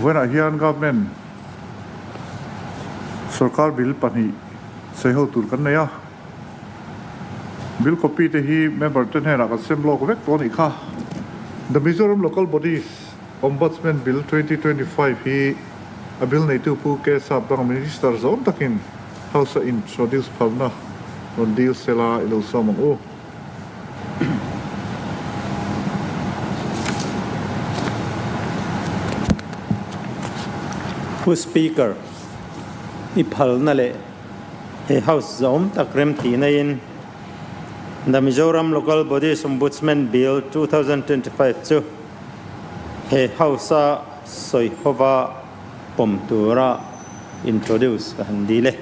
when a hian government Sawrkar bill pani seho tur kan ya bill copy te hi member ten hera ka sem lok vek ton ikha the Mizoram local bodies Ombudsman bill 2025 hi a bill nei tu pu K Sapdanga minister zone takin house introduce phalna on deal sela ilo samang o who speaker iphal na le he house zone takrem ti na in the Mizoram local bodies Ombudsman bill 2025 chu he house soihova pomtura introduce handile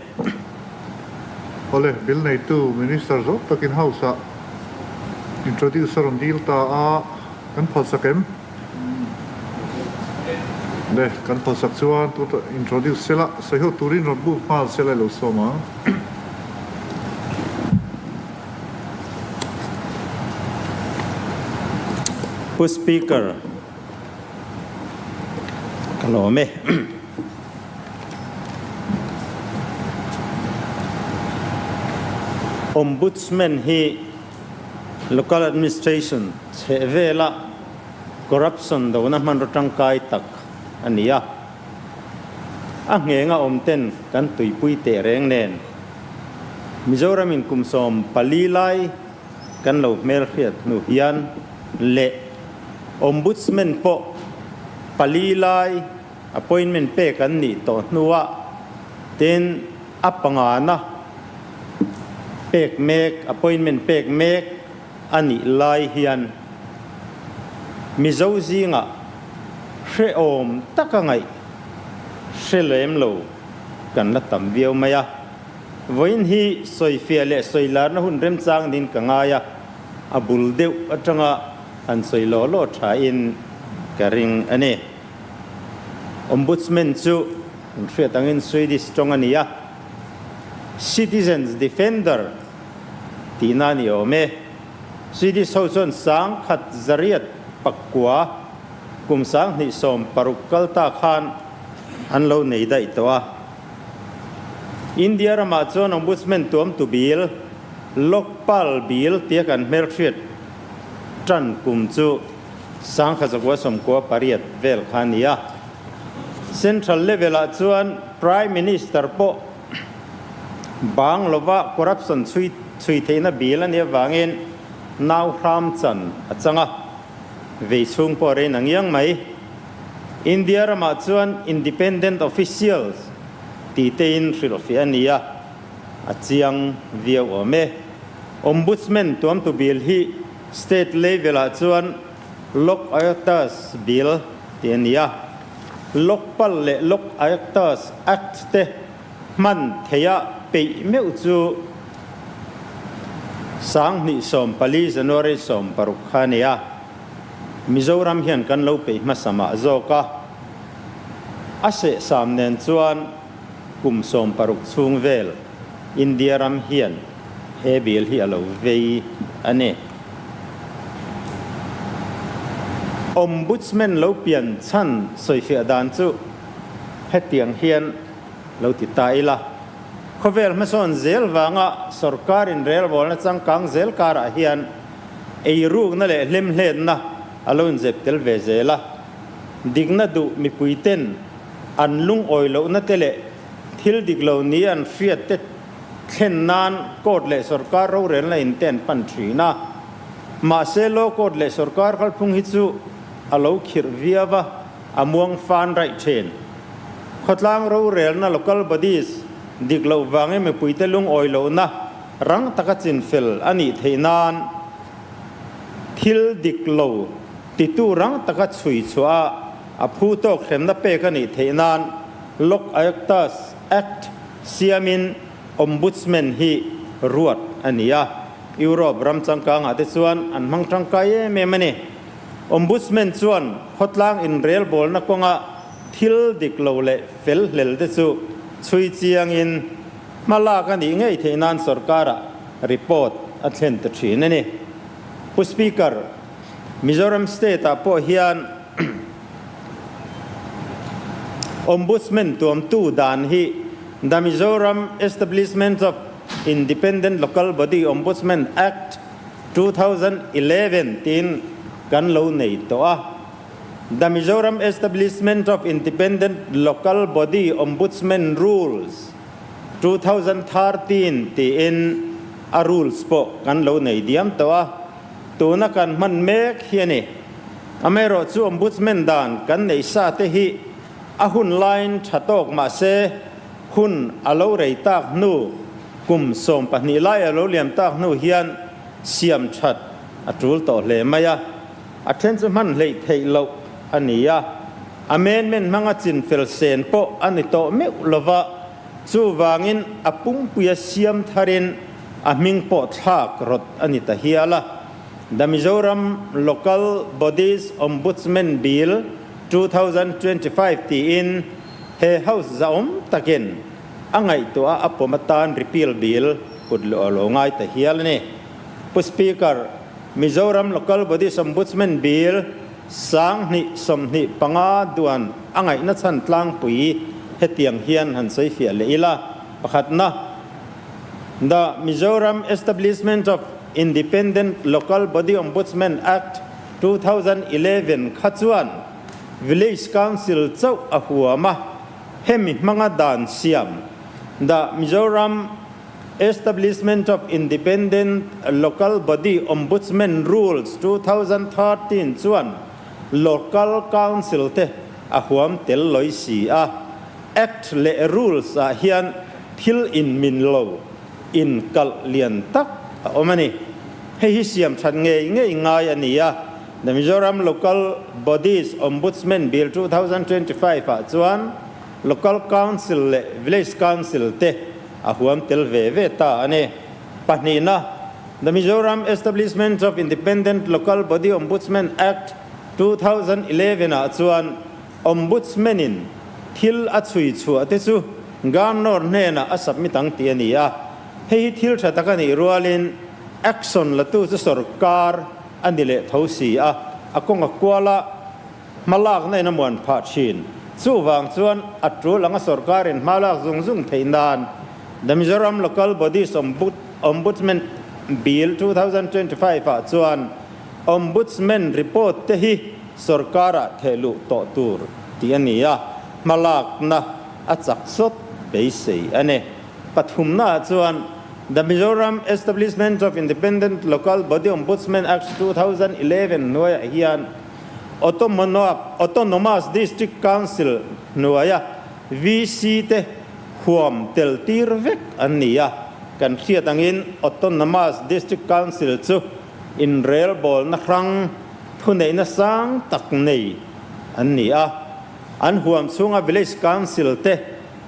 ole bill nei tu minister zo takin house introduce on deal ta a kan phal sakem de kan phal sak chuan tu introduce sela seho turin ron bu phal sela lo soma who speaker kalome Ombudsman hi local administration chevela corruption do na man rotang kai tak ania a ngenga omten kan tuipui te reng nen Mizoram in kumsom palilai kan lo mel khiat nu hian le Ombudsman po palilai appointment pe kan ni to nuwa ten apangana pek mek appointment pek mek ani lai hian mizo zinga hre om takangai hre lo kan la tam viau maya voin hi soifia le soilar na hun rem chang din kangaya abul deu atanga an soilo lo tha in karing ane Ombudsman chu hre tangin Swedish strong ania citizens defender tinani ome Swedish House sang khat zariat pakwa kumsang ni som parukal ta khan anlo nei dai towa India rama chon Ombudsman tuam tu bill lokpal bill tia kan merchit tran kum chu sang khazakwa somkwa pariat vel khania central level a chuan prime minister po bang lova corruption chui theina bill ania wangin naw hram chan achanga veisung po re nangyang mai India rama chuan independent officials ti tein rilfiania achiang viau ome Ombudsman tuam tu bill hi state level a chuan lok ayaktas bill tiania lokpal le lok ayaktas act te man theya pe meu chu sang ni som pali January som parukhania Mizoram hian kan lo pe masama zoka ase samnen chuan kum som paruk chung vel India ram hian he bil hi alo vei ane Ombudsman lo pian chan soifia dan chu hetiang hian lo ti tai la khovel mason zel wanga Sawrkar in rel bolna chang kang zel kara hian ei ruk na le hlem hlen na alon zep tel ve zela digna du mi puiten an lung oilo na tele thil diglo ni an fiat te khen nan kod le Sawrkar ro ren la inten pan thina ma se lo kod le Sawrkar khal phung hi chu alo khir viawa amuang fan right chain khotlang ro rel na local bodies diglo wange me puite lung oilo na rang takachin fel ani theinan thil diklo titu rang taka chui chua a phu to khremna pe kani theinan lok ayaktas act siamin Ombudsman hi ruat ania Europe ram changkang ate chuan an mang tangkai me mani Ombudsman chuan hotlang in rel bol na konga thil diklo le fel hlel te chu chui chiang in malaka ni ngei theinan Sawrkara report athen te thin ani pu speaker Mizoram state a po hian Ombudsman tuam tu dan hi the Mizoram Establishment of Independent Local Body Ombudsman Act 2011 tin kan lo nei to a the Mizoram Establishment of Independent Local Body Ombudsman Rules 2013 ti in a rules po kan lo nei diam to a tu na kan man mek hiani amero chu ombudsman dan kan nei sa te hi a hun line thatok ma se hun alo rei tak nu kum som pahni lai alo liam tak nu hian siam that atul to le maya athen chu man lei thei lo ania amendment manga chin fel sen po ani to me lova chu wangin apum puya siam tharin aming po thak rot ani ta hiala the Mizoram Local Bodies Ombudsman Bill 2025 ti in he house zaom takin angai to a apomatan repeal bill pudlo ngai ta hial ne pu speaker Mizoram Local Bodies Ombudsman Bill sang ni som ni panga duan angai na chan tlang pui hetiang hian han sei fia le ila pakhat na the Mizoram Establishment of Independent Local Body Ombudsman Act 2011 khachuan Village Council chau ahuama hemi manga dan siam the Mizoram Establishment of Independent Local Body Ombudsman Rules 2013 chuan Local Council te ahuam tel loi si a act le rules a hian thil in min lo in kal lian tak omani hei siam than nge ngai ania the Mizoram Local Bodies Ombudsman Bill 2025 a chuan Local Council le Village Council te ahuam tel ve ta ane pahnina the Mizoram Establishment of Independent Local Body Ombudsman Act 2011 a chuan ombudsmanin thil a chui chu ate chu gamnor hena a submitang ti ania hei thil thatakani rualin action la tu chu Sawrkar anile thosi a akonga kwala malak nei na mon pha chin chu wang chuan atru langa Sawrkar in malak zung theinan the Mizoram Local Bodies Ombudsman Bill 2025 a chuan ombudsman report te hi Sawrkara thelu to tur ti ania malak na achak sot beisei ane pathumna chuan the Mizoram Establishment of Independent Local Body Ombudsman Act 2011 noya hian Autonomous District Council noya VC te huam tel tir vek ania kan khiatangin Autonomous District Council chu in rail bol na rang thunei na sang tak nei ania an huam chunga Village Council te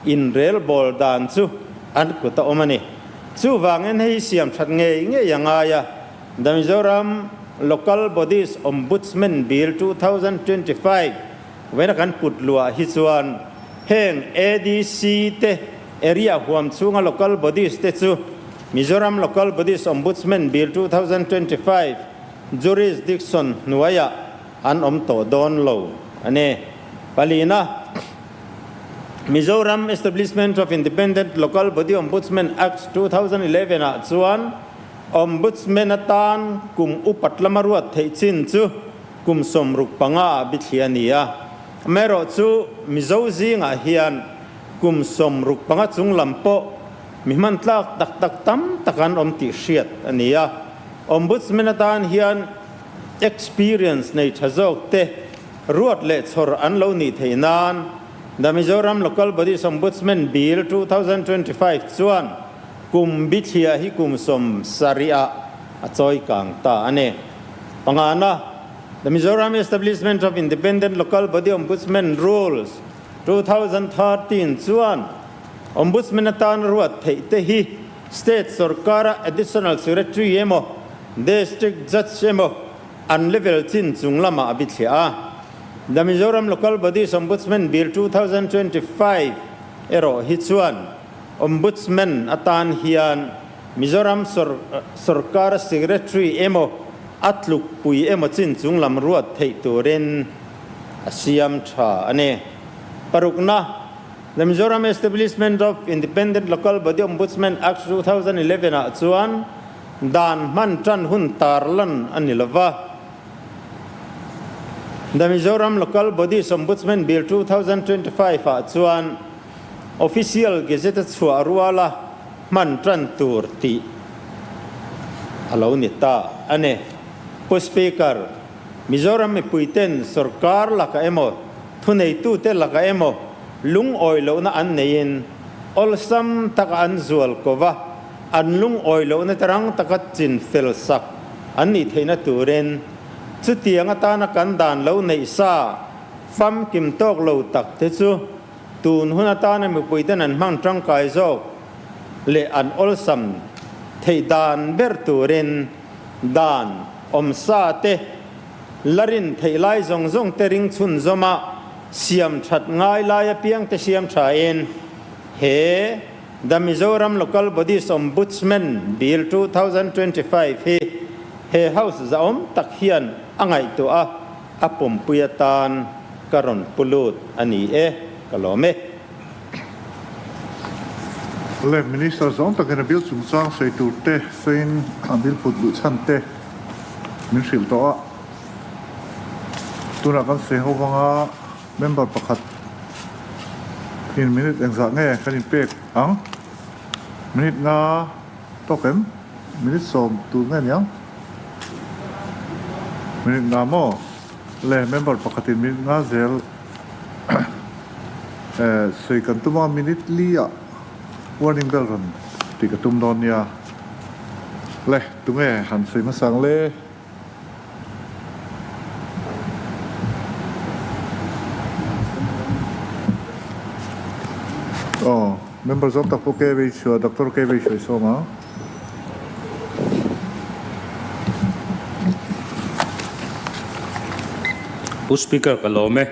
in rail bol dan chu an kuta omani chu wangin hei siam that nge yangaya the Mizoram Local Bodies Ombudsman Bill 2025 when kan putlua hi chuan heng ADC te area huam chunga local bodies te chu Mizoram Local Bodies Ombudsman Bill 2025 jurisdiction nuaya an to don lo ane palina Mizoram Establishment of Independent Local Body Ombudsman Act 2011 a chuan ombudsman atan kum upatlamaruat theichin chu kum somruk panga bithiania mero chu mizozinga hian kum somruk panga chung lampo miman tlak tak tam takan omti hriat ania ombudsman atan hian experience nei thazok te ruat le chhor an lo ni theinan the Mizoram Local Bodies Ombudsman Bill 2025 chuan kum bithia hi kum som saria achoi kang ta ane pangana the Mizoram Establishment of Independent Local Body Ombudsman Rules 2013 chuan ombudsman atan ruat theite hi state Sawrkar additional secretary emo district judge emo an level chin chunglama abithia the Mizoram Local Bodies Ombudsman Bill 2025 ero hi chuan ombudsman atan hian Mizoram Sawrkar secretary emo atluk pui emo chin chunglam ruat thei turin asiam tha ane parukna the Mizoram Establishment of Independent Local Body Ombudsman Act 2011 a chuan dan man tran hun tarlan anilova the Mizoram Local Bodies Ombudsman Bill 2025 a chuan official gazette chua ruala man tran turti alo nita ane po speaker Mizoram me puiten Sawrkar laka emo thunei tu te laka emo lung oilo na an nein olsam taka an zual kova an lung oilo na tarang takat chin felsak an ni theina turen chutiang ata na kan dan lo nei sa fam kim tok lo tak te chu tun hunata na me puiten an mang tang kai zo le an olsam thei dan ber turen dan omsa te larin thei lai zong zong te ring chun zoma siam that ngai lai piang te siam thain he the Mizoram Local Bodies Ombudsman Bill 2025 he house zaom tak hian angai to a apom puyatan karon pulut ani kalome le minister zon tak na bil chung chang Sawitute sein ambil put bu chante min sil to a tuna kan se howanga member pakhat in minute engza nge kanin pek ang minute na tokem minute som tu nge yang minute na mo le member pakhat in minute na zel sei kan tuma minute lia warning bell ran tikatum don ya le tunge han sei masang le member zon tak po K Beichhua, Dr. K Beichhua isoma. Speaker kalome.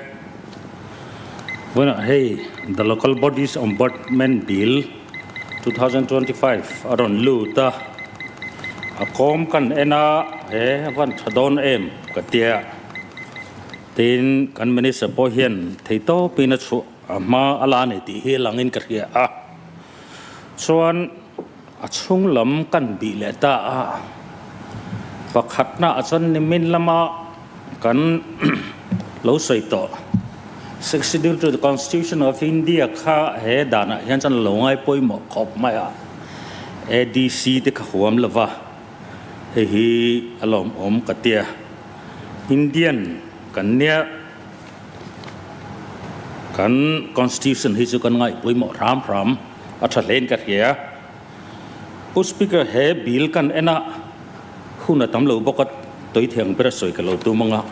Bueno, hey, the Local Bodies Ombudsman Bill 2025 aron luta akom kan ena van thadon katia tin kan minister po hian theito pinachu ama alani ti hi langin karia chuan achung lam kan bi le ta pakhatna achon nimin lama kan lo soito succeeding to the Constitution of India kha he dana hian chan longai poimo khop maya ADC te khawam lava hi alom om katia Indian kanya kan Constitution hi chu kan ngai poimo ram athalen ka hia speaker he bill kan ena huna tamlo bokat toi thiang bera soi ka lo tu manga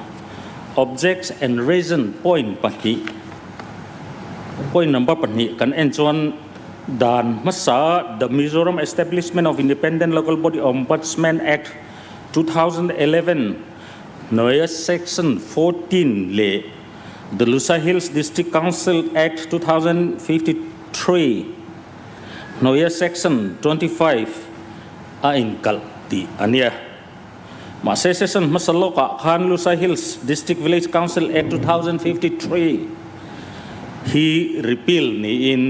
objects and reason point number pani kan en chuan dan masa the Mizoram Establishment of Independent Local Body Ombudsman Act 2011 noya section 14 le the Lusa Hills District Council Act 2053 noya section 25 inkal ti ania ma section masaloka khan Lusa Hills District Village Council Act 2053 he repeal ni in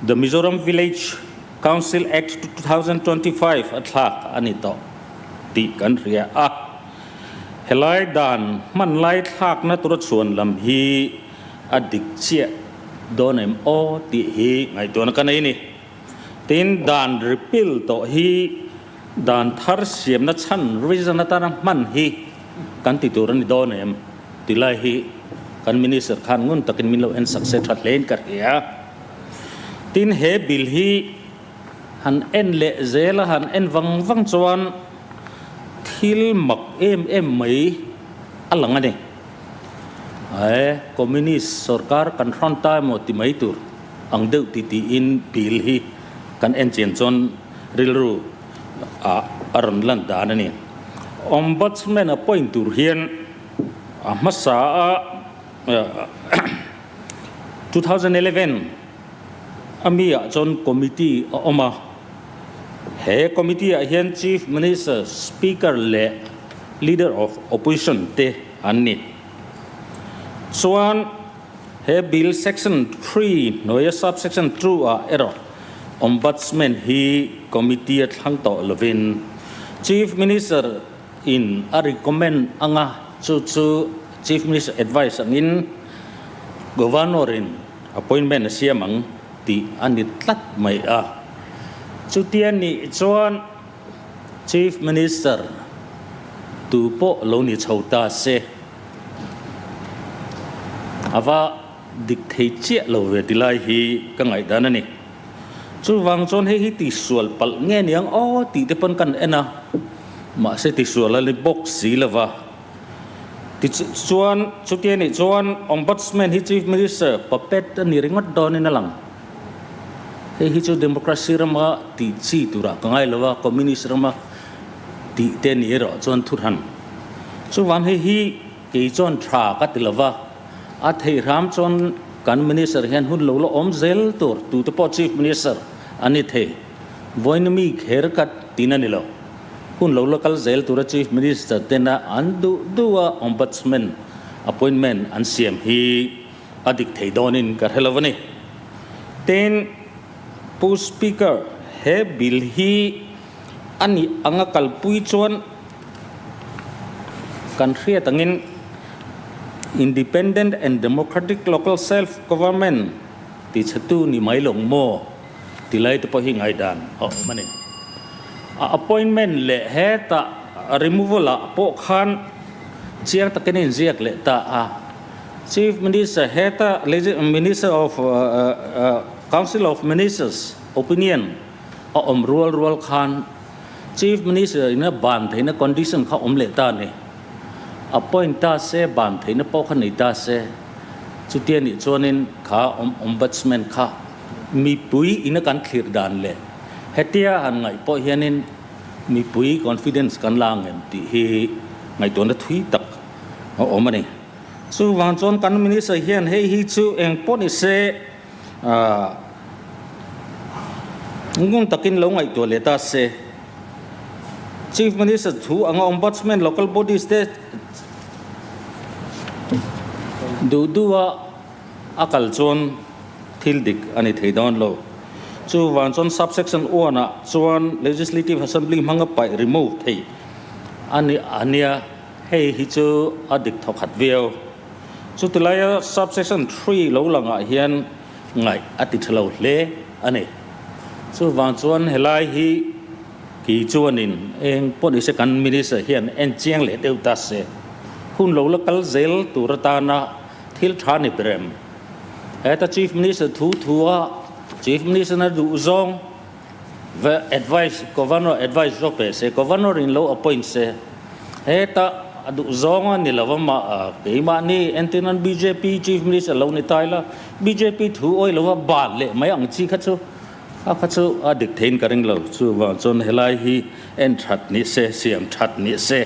the Mizoram Village Council Act 2025 athak anito ti kan ria helai dan man lai thak na turut suan lam hi adik chia donem o ti hi ngai ton kan ai ni tin dan repeal to hi dan thar siam na chan reason ta man hi kan ti turan donem ti lai hi kan minister khan ngun takin minlo en success that len kar ya tin he bil hi han en le zela han en wang chuan thil mak em mai alang ani communist sarkar kan thron ta mo ti mai tur ang deu ti in bil hi kan en chen chon rilru aron lan dan ani ombudsman appoint tur hian masa 2011 amia chon committee oma he committee hian chief minister speaker le leader of opposition te anni chuan he bill section 3 noya subsection 2 error ombudsman he committee at hang to lovin chief minister in a recommend anga chu chief minister advice angin governor in appointment siamang ti anit lat mai chu tian ni chuan chief minister tu po lo ni chhota se ava dictate che lo ve tilai hi ka ngai dan ani chu wang chon he hi ti sual pal nge niang o ti te pon kan ena ma se ti sual le box si lova ti chuan chu tian ni chuan ombudsman hi chief minister papet ni ringot don in lang he chu democracy rama ti chi tura ka ngai lova communist rama ti te ni ro chuan thurhan chu wang he hi ke chon thra ka tilova a thei ram chon kan minister hian hun lo lo om zel tur tu te po chief minister ani the voinmi kher kat tinani lo hun lo local zel tur chief minister tena andu duwa ombudsman appointment an siam hi adik thei donin ka helovani ten pu speaker he bill hi ani anga kalpui chuan kan hria tangin independent and democratic local self government ti chatu ni mailong mo tilai to po hi ngai dan mani appointment le he ta removal po khan chiang ta kenin ziak le ta chief minister he ta minister of council of ministers opinion rural khan chief minister ina ban theina condition kha le ta ne appoint ta se ban theina po khan nei ta se chu tian ni chonin kha ombudsman kha mi pui ina kan thlir dan le hetia han ngai po hianin mi pui confidence kan lang em ti hi ngai ton da thui tak mani chu wang chon kan minister hian he hi chu eng po ni se ngung takin lo ngai to le ta se chief minister thu anga ombudsman local bodies te duwa akal chon thildik ani theidon lo chu wan chon subsection 1 chuan legislative assembly manga pai remove thei ania hei hi chu adik thokhat veo chu tilaya subsection 3 lo langa hian ngai ati thlo le ani chu wan chon helai hi ki chuanin eng poni se kan minister hian en chiang le deuta se hun lo local zel turatana thil thani brem eta chief minister thua chief minister na du zong ve advice governor advice rope se governor in law appoint se eta adu zong ni lawama keima ni entinan BJP chief minister law ni taila BJP thu oi lawa ban le mai ang chi khachu adik thein karing lo chu wa chon helai hi en that ni se siam that ni se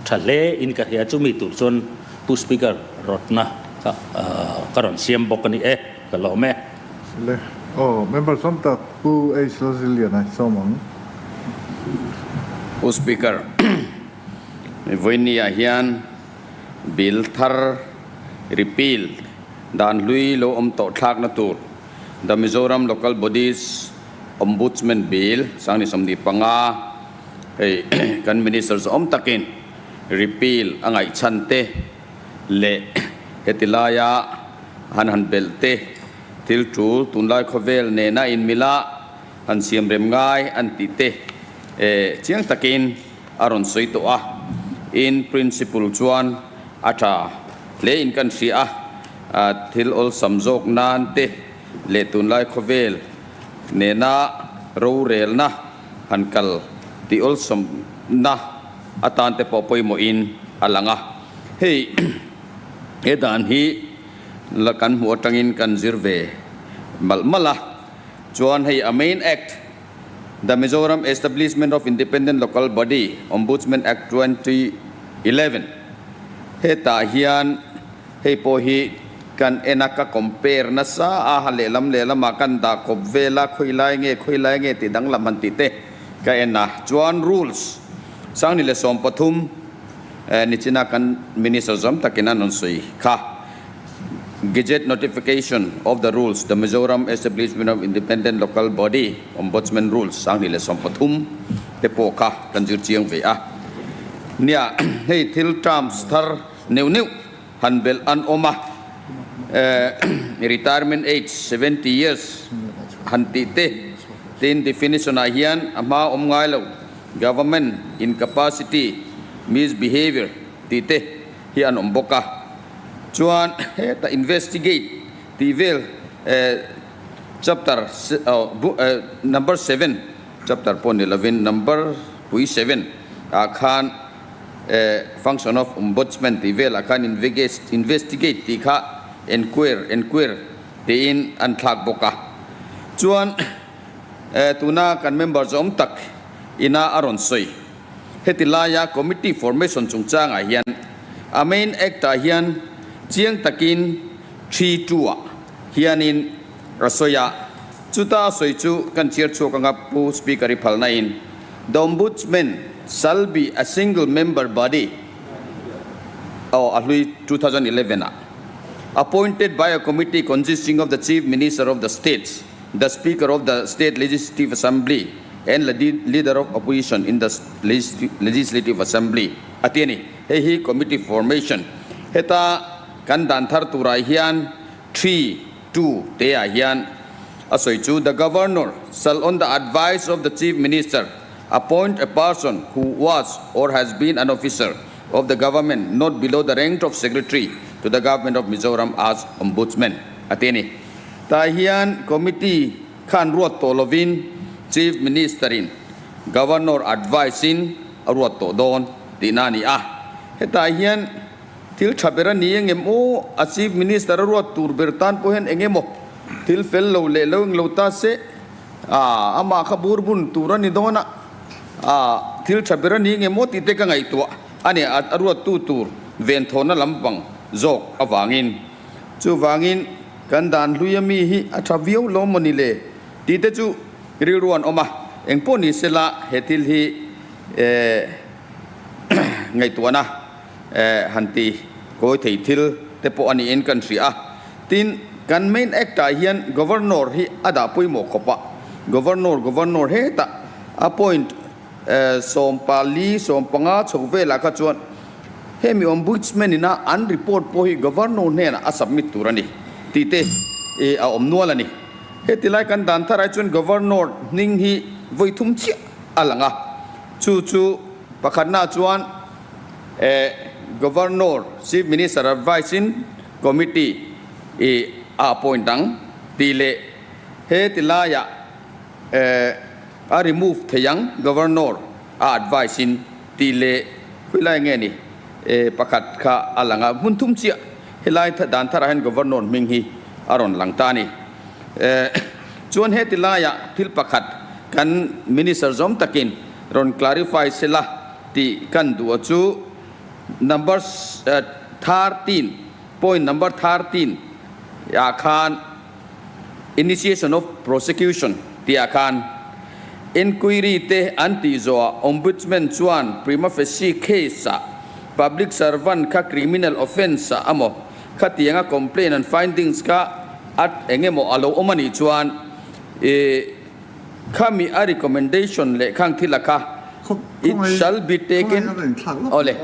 thale in ka hia chu mi tur chon pu speaker rotna karon siam bokani ka lo me le member somta pu H Lalzirliana somang pu speaker voinia hian bill thar repeal dan lui lo to thak na tur the Mizoram local bodies ombudsman bill sang ni somdi panga hey kan ministers takin repeal angai chante le hetilaya han belte til tu tunlai khovel ne na in mila han siam rem ngai an ti te chiang takin aron soito in principle chuan atha le in kan sia til ol samjok nan te le tunlai khovel ne na ro rel na han kal ti ol som na atan te popoi mo in alanga hey edan hi lakan mu tangin kan zirve malmala chuan hei a main act the Mizoram Establishment of Independent Local Body Ombudsman Act 2011 heta hian hei po hi kan enaka compare na sa halelam lelam kan da kopvela khoilai nge ti dang lam ti te ka ena chuan rules sang ni le som pathum ni china kan minister zom takina non sui kha Gazette notification of the rules, the Mizoram establishment of independent local body, Ombudsman rules, sang ni le som pathum te po ka kan jir chiang ve a nia hei thil trams thar new hanbel an oma retirement age 70 years hanti te tin definition a hian ama ngai lo government incapacity misbehavior ti te hi an omboka chuan ta investigate ti vel chapter number 7 chapter 11 number 7 akhan function of ombudsman ti vel akhan investigate ti kha enquire ti in an thak boka chuan tuna kan members om tak ina aron soi hetilaya committee formation chungchang a hian a main act a hian chiang takin 3-2 hianin rasoya chuta soichu kan chair chu kanga pu speaker phalna in the ombudsman shall be a single member body alui 2011 appointed by a committee consisting of the chief minister of the states, the speaker of the state legislative assembly, and the leader of opposition in the legislative assembly. Atieni he committee formation heta kan dan thar turai hian 3-2 te a hian asoichu the governor shall on the advice of the chief minister appoint a person who was or has been an officer of the government not below the rank of secretary to the government of Mizoram as ombudsman. Ateni ta hian committee khan ruat to lovin chief minister in governor advising ruat to don dinani heta hian til thabera ni engemo a chief minister ruat tur bertan pohen engemo til fel lo le lo lo ta se ama khabur bun turani dona til thabera ni engemo ti te ka ngai to ani ruat tu tur ven thona lampang zok awangin chu wangin kan dan luyami hi athaviu lo monile ti te chu riruan oma engpo ni sela hetil hi ngai tuana hanti koi thei thil te po ani en country tin kan main act hian governor hi ada puimo khopa governor he ta appoint sompali sompanga chokve la ka chuan he mi ombudsman ina an report po hi governor ne na submit turani ti te a omnuala ni he tilai kan dan tharai chun governor ning hi voithum chi alanga chu pakhatna chuan governor chief minister advising committee appointang tile he tilaya a remove theyang governor advising tile khulai nge ni pakhat kha alanga munthum chi helai tha dan thara hen governor minghi aron langtani chuan he tilaya thil pakhat kan minister zom takin ron clarify sela ti kan du chu number 13 point number 13 akhan initiation of prosecution ti akhan inquiry te anti zo ombudsman chuan prima facie case public servant ka criminal offense amo khatianga complaint and findings ka at engemo alo omani chuan khami a recommendation le khang thilaka it shall be taken ole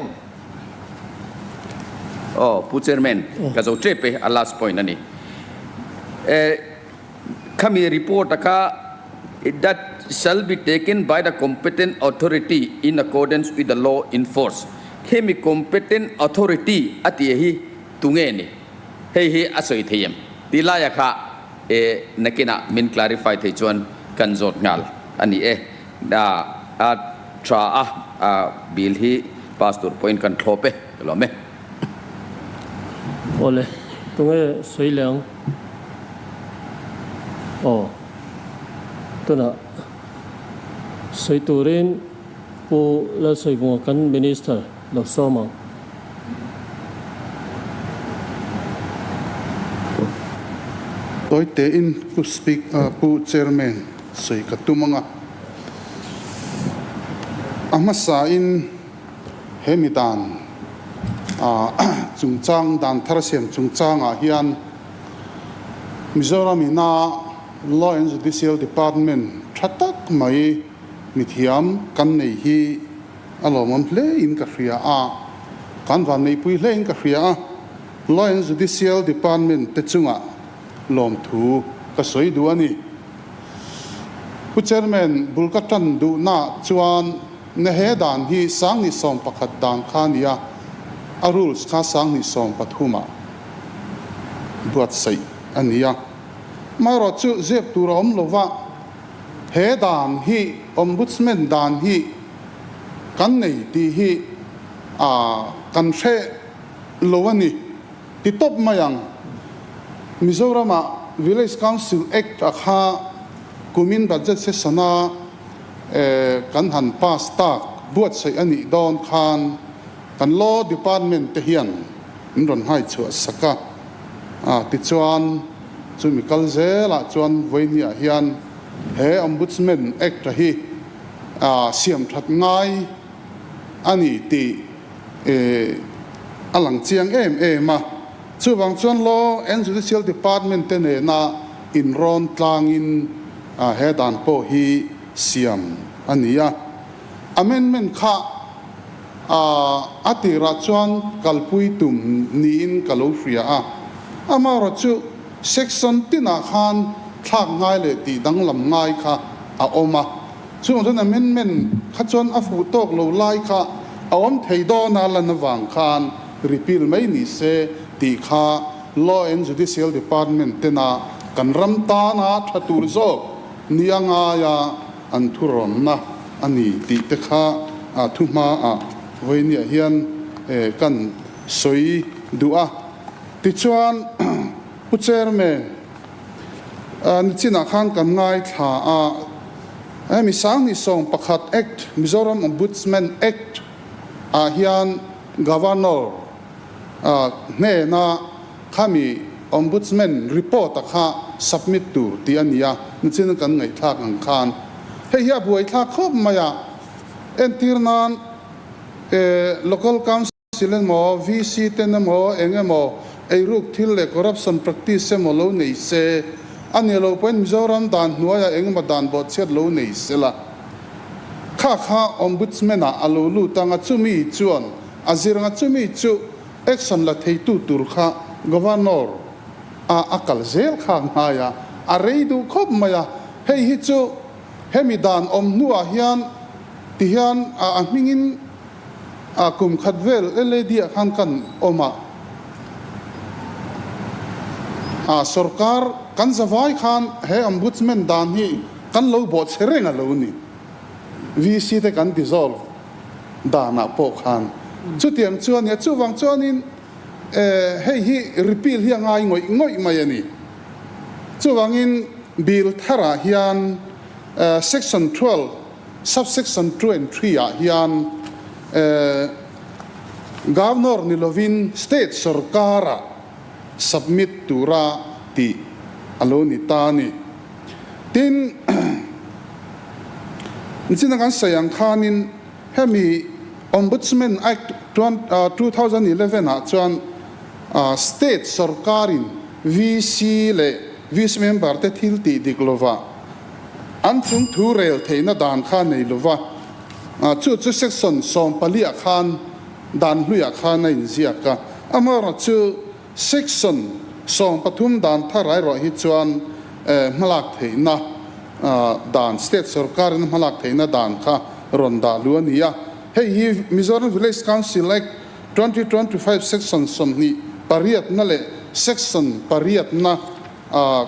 chairman ka zo trepe a last point ani khami report aka that shall be taken by the competent authority in accordance with the law in force khemi competent authority atihi tungeni he asoi theyem tilaya kha nakina min clarify thei chuan kan zot ngal ani da tra bil hi pastor point kan thope kalome ole tunge soilang tuna soiturin pu Lalsawivunga kan minister lo somang tôi te in pu speak pu chairman soi katumanga amasa in hemitan chung chang dan thar siam chung chang hian Mizoram ina Law and Judicial Department thatak mai mithiam kan nei hi alomam hle in ka hria kan van nei pui hle in ka hria Law and Judicial Department te chunga lom thu ka soi du ani pu chairman bulkatan du na chuan na he dan hi sang ni som pakhat dan khania a rules kha sang ni som pathuma buat sai ania maro chu zep tu rom lova he dan hi ombudsman dan hi kan nei ti hi kan she lowani ti top mayang Mizoram Village Council Act akha kumin budget se sana kan han pass tak buat sai ani don khan kan law department te hian inron hai chu saka ti chuan chu mikal zela chuan voinia hian he ombudsman act hi siam that ngai ani ti alang chiang ma chu wang chuan law and judicial department te ne na inron tlangin he dan po hi siam ania amendment kha atira chuan kalpui tum ni in kalofria amaro chu section tina khan thak ngai le ti dang lam ngai kha oma chu on amendment kha chuan afu tok lo lai kha awam theido na lan wang khan repeal mai ni se ti kha Law and Judicial Department tena kan ram ta na thatur zo nianga ya anthuron na ani ti te kha thuma voinia hian kan soi dua ti chuan pu chairman ni china khan kan ngai tha mi sang ni song pakhat act Mizoram Ombudsman Act hian governor ne na khami ombudsman report kha submit tu ti ania ni chin kan ngai thak ang khan he ya buai thak khop maya entirnan local council mo VC ten mo engemo eiruk thil le corruption practice mo lo nei se ani lo point Mizoram dan nuaya engema dan bot chet lo nei se la kha ombudsman alo lu tanga chumi chuan aziranga chumi chu action la theitu tur kha governor akal zel kha ngaya reidu khop maya hei hi chu hemidan omnuwa hian ti hian mingin kum khatvel led khan kan oma Sawrkar kan zawai khan he ombudsman dan hi kan lo bot sereng alo ni VC te kan dissolve dana po khan chu tiam chuan ya chu wang chuan in hei hi repeal hi ngai ngoi mai ani chu wang in bill thara hian section 12 subsection 2 and 3 hian governor nilovin state Sawrkar submit tura ti aloni tani tin nichin kan sayang khanin hemi Ombudsman Act 2011 chuan state Sawrkarin VC le vice member te thil ti diklova an chung thu rel theina dan khan nei lova chu section som palia khan dan hluya khan nei ziaka amara chu section som pathum dan tharai ro hi chuan malak theina dan state Sawrkarin malak theina dan kha ronda luania hei hi Mizoram Village Council Act 2025 section somni pariat na le section pariat na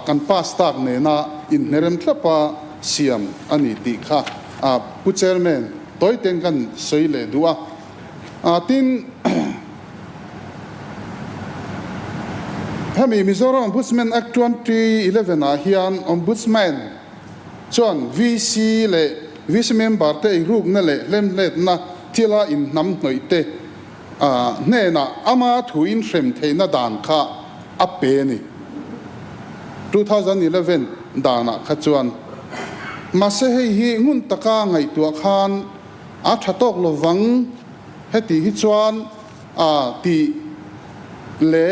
kan pass tak ne na inherem thlapa siam ani ti kha pu chairman toy ten kan soile dua tin hemi Mizoram Ombudsman Act 2011 hian ombudsman chuan VC le vice member te ruk na le lem let na tila in nam noite ne na ama thu in rem theina dan kha ape ni 2011 dana kha chuan ma se hei hi ngun taka ngai tu khan a thatok lovang heti hi chuan ตีเละ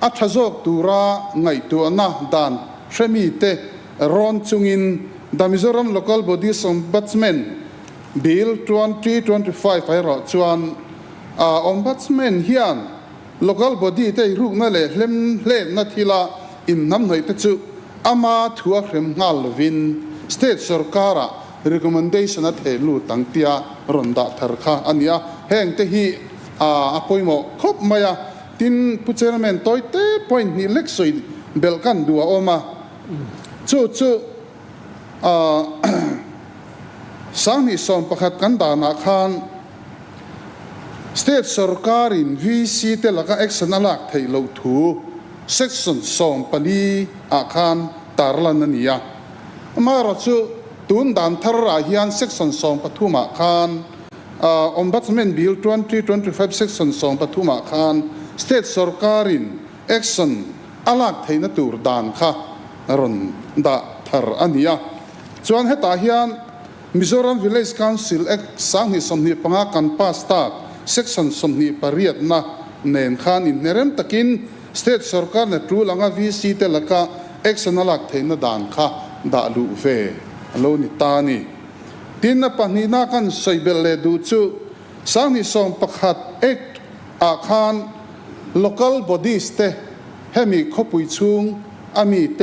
อัฐจกตุระไงตัวนะดานเชมีเตรอนจุงินดามิโซรัม local bodies ombudsman bill 2025 ให้รอจวน ombudsman เฮียน local body เตรูกนั่นแหละเล่มนาทีละอินน้ำหน่อยตะจุอามาทัวเข็มงาลวิน state สรการ recommendation นัดเหลุตั้งเตียรอนดาทาร์ค่ะอันนี้แห่งเตฮีอภัยโมครบมายาทินผู้เจริญตัวเต้ point นี้เล็กสุดเบลกันดัวออกมาจู่สังนิสมประคัดกันดานาคาร state สรการิน VC เตลัก action นักไทยเราถู section สองปลีอาคารตาร์ลันนี่ยมาเราจู่ตุนดานทาราฮิอัน section สองปฐุมอาคารOmbudsman Bill 2025 section 2 ปฐุมอาคาร State สรการิน action อลักไทยนตูร์ดานค่ะรอนดาทาร์อันนี้จวนเหตุการณ์ Mizoram Village Council Act สังนิสมนิปังกันพาสตา section สมนิปริยดนะเนนขานอินเนรมตะกิน State สรการเนตรูลังอาวีซีเตลกะ action อลักไทยนดานค่ะดาลูเวโลนิตานีทินปนีนากันสอยเบลเลดูจูสังนิสมประคัดเอกอาคาร local bodies เตเฮมีขบุยชุงอามีเต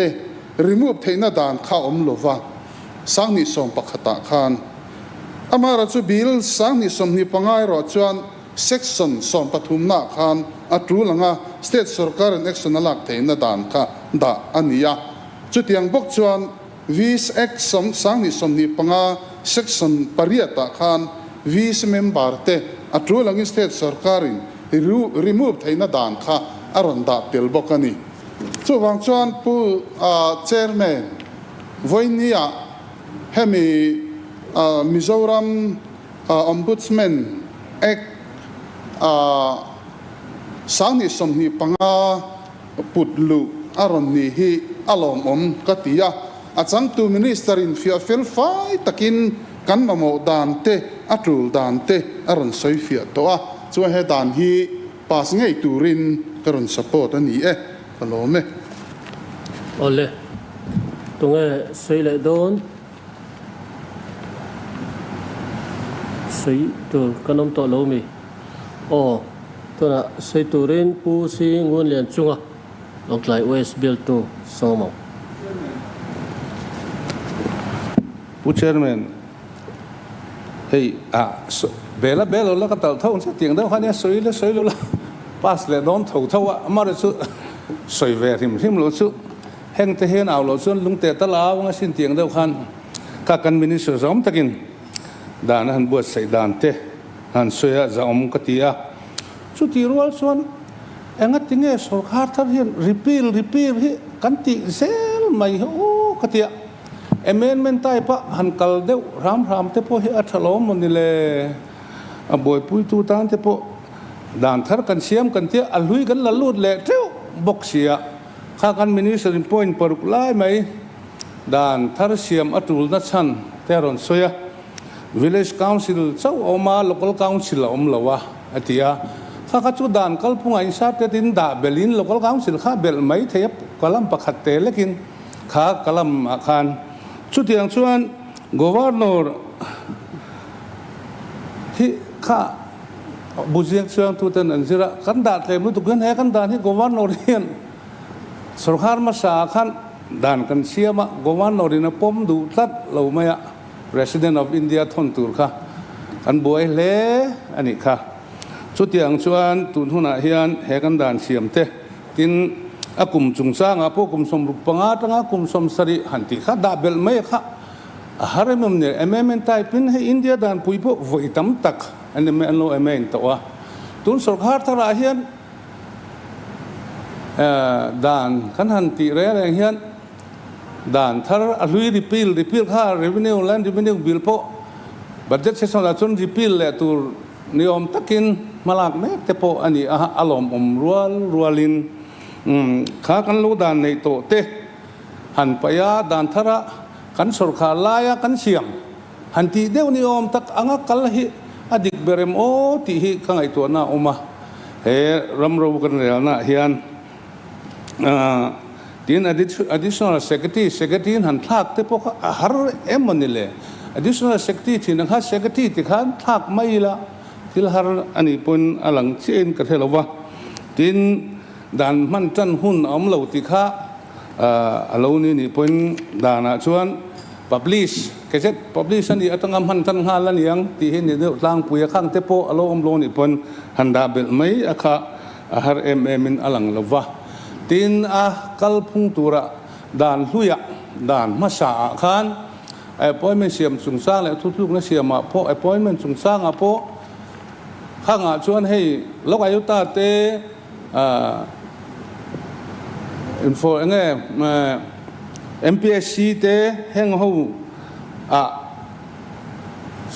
remove เทนดานข้าอมโลวาสังนิสมประคัดอาคารอามาราจูบิลสังนิสมนิปังไงรอจวน section สองปฐุมนาคารอัตรูลังอา state สรการ action นักเทนดานข้าดาอันนี้จุดยังบกจวน Vis Act สังนิสมนิปังอา section ปริยัติการ Vis member เตอัตรูลังอิน state สรการิน remove ไทยนาดานค่ะอรันดาเตลบกันีส่วนจวนผู้chairman วันนี้เฮมีMizoram Ombudsman Act สังนิสมนิปังอาปุดลุอรันนี้ฮีอารมณ์กติยาอาจารย์ตูมินิสเตอร์อินฟิอาเฟลไฟตะกินกันมาโมดานเตอัตรูลดานเตอรันสอยฟิอาตัวช่วยให้ดานฮีปัสไงตูรินกรันสปอร์ตอันนี้พะโลเมโอเลตรงสวยเลยโดนสวยตัวกันน้ำตัวโลมีตัวน่ะสวยตูรินผู้ซีงวนเลียนจุงอ่ะลงไหลเวสเบลตัวสองมผู้เชิญมันเฮ้ยเบลแล้วก็ต่อเท่านั้นเตียงเดียวกันเนี่ยสวยเลยปัสเลยโดนถูกเท่าว่ามาเลยสุดสวยเวริมรู้สุดแห่งเทียนเอาเราส่วนลุงเตะตะลาวงั้นสิ้นเตียงเดียวกันก็กันมินิสสมตะกินด่านหันบวชใส่ด่านเตหันสวยจะอมกติยาสุดที่รู้ส่วนเอ็งติงเงสรการทับเห็นรีพิลกันติเซลไม่โอ้กติยาamendment ใต้ปะหันกัลเดวรามเทปโฮอัตลอมมันนี่เลยบ่อยปุยตูตานเทปด่านทาร์กันเสียมกันเที่ยอลุยกันละลุดเละเจ้าบกเสียข้ากันมินิสรินพอยน์ปรุกไล่ไหมด่านทาร์เสียมอัตรุลนัชันเทรอนโซย village council เจ้าออกมา local council อมละวะอติยาข้าก็จุดด่านกัลปุ่งไอ้ชาติดินด่าเบลิน local council ข้าเบลไม่เทียบกลัมปักขัดเตะเล็กินข้ากลัมอาคารสุดyang cuan governor hi kha buziak chuang tu tan anjira kan da tlem lu tu kan he kan dan hi governor hian sarkar ma sa khan dan kan siama governor in pom du tlat lo maya president of india thon tur kha kan boy le ani khaสุดyang chuan tun huna hian he kan dan siam te tin akum chungsa nga po kum som rupanga tanga kum som sari hanti kha da bel mai kha haramum ne amendment type in he india dan puipo voitam tak ane me anlo amen to wa tun sarkar thara hian dan kan hanti re hian dan thar alui repeal kha revenue land revenue bill po budget session la chun repeal le tur niom takin malak me te po ani alom rualinข้ากันรู้ด่านในโตเตหันไปยาด่านทระกันสรขาลายกันเสียมหันทีเดียวนิยมตักอังกัลฮิอดิกเบรมโอที่ฮิข้างไอตัวน่าออกมา เฮรำรูกันแล้วนะเฮียนทีน additional secretary หันทักแต่พวกหามันนี่เลย additional secretary ที่นั่งหา secretary ที่ขันทักไม่ละที่ละหาอันนี้เป็นอลังเช่นกันเท่าว่าทีนด่านมันจันหุ่นอมเหล่าที่ข้าเรานี่เป็นด่านชวน publish ก็จะ publish อันนี้อัตงมันจันหาลันยังที่เห็นเดี๋ยวร่างปุยข้างเตโปเราอมโลนี่เป็นหันดาเบลไม่อะค่ะหามินอลังละว่าทีนกัลพุงตัวระด่านลุยด่านมาสาขันappointment เสียมสุงสร้างและทุกๆนั่นเสียมาพอ appointment สุงสร้างพอข้างชวนให้ลูกอายุตาเตinfo เงี้ยMPSC เตแห่งหู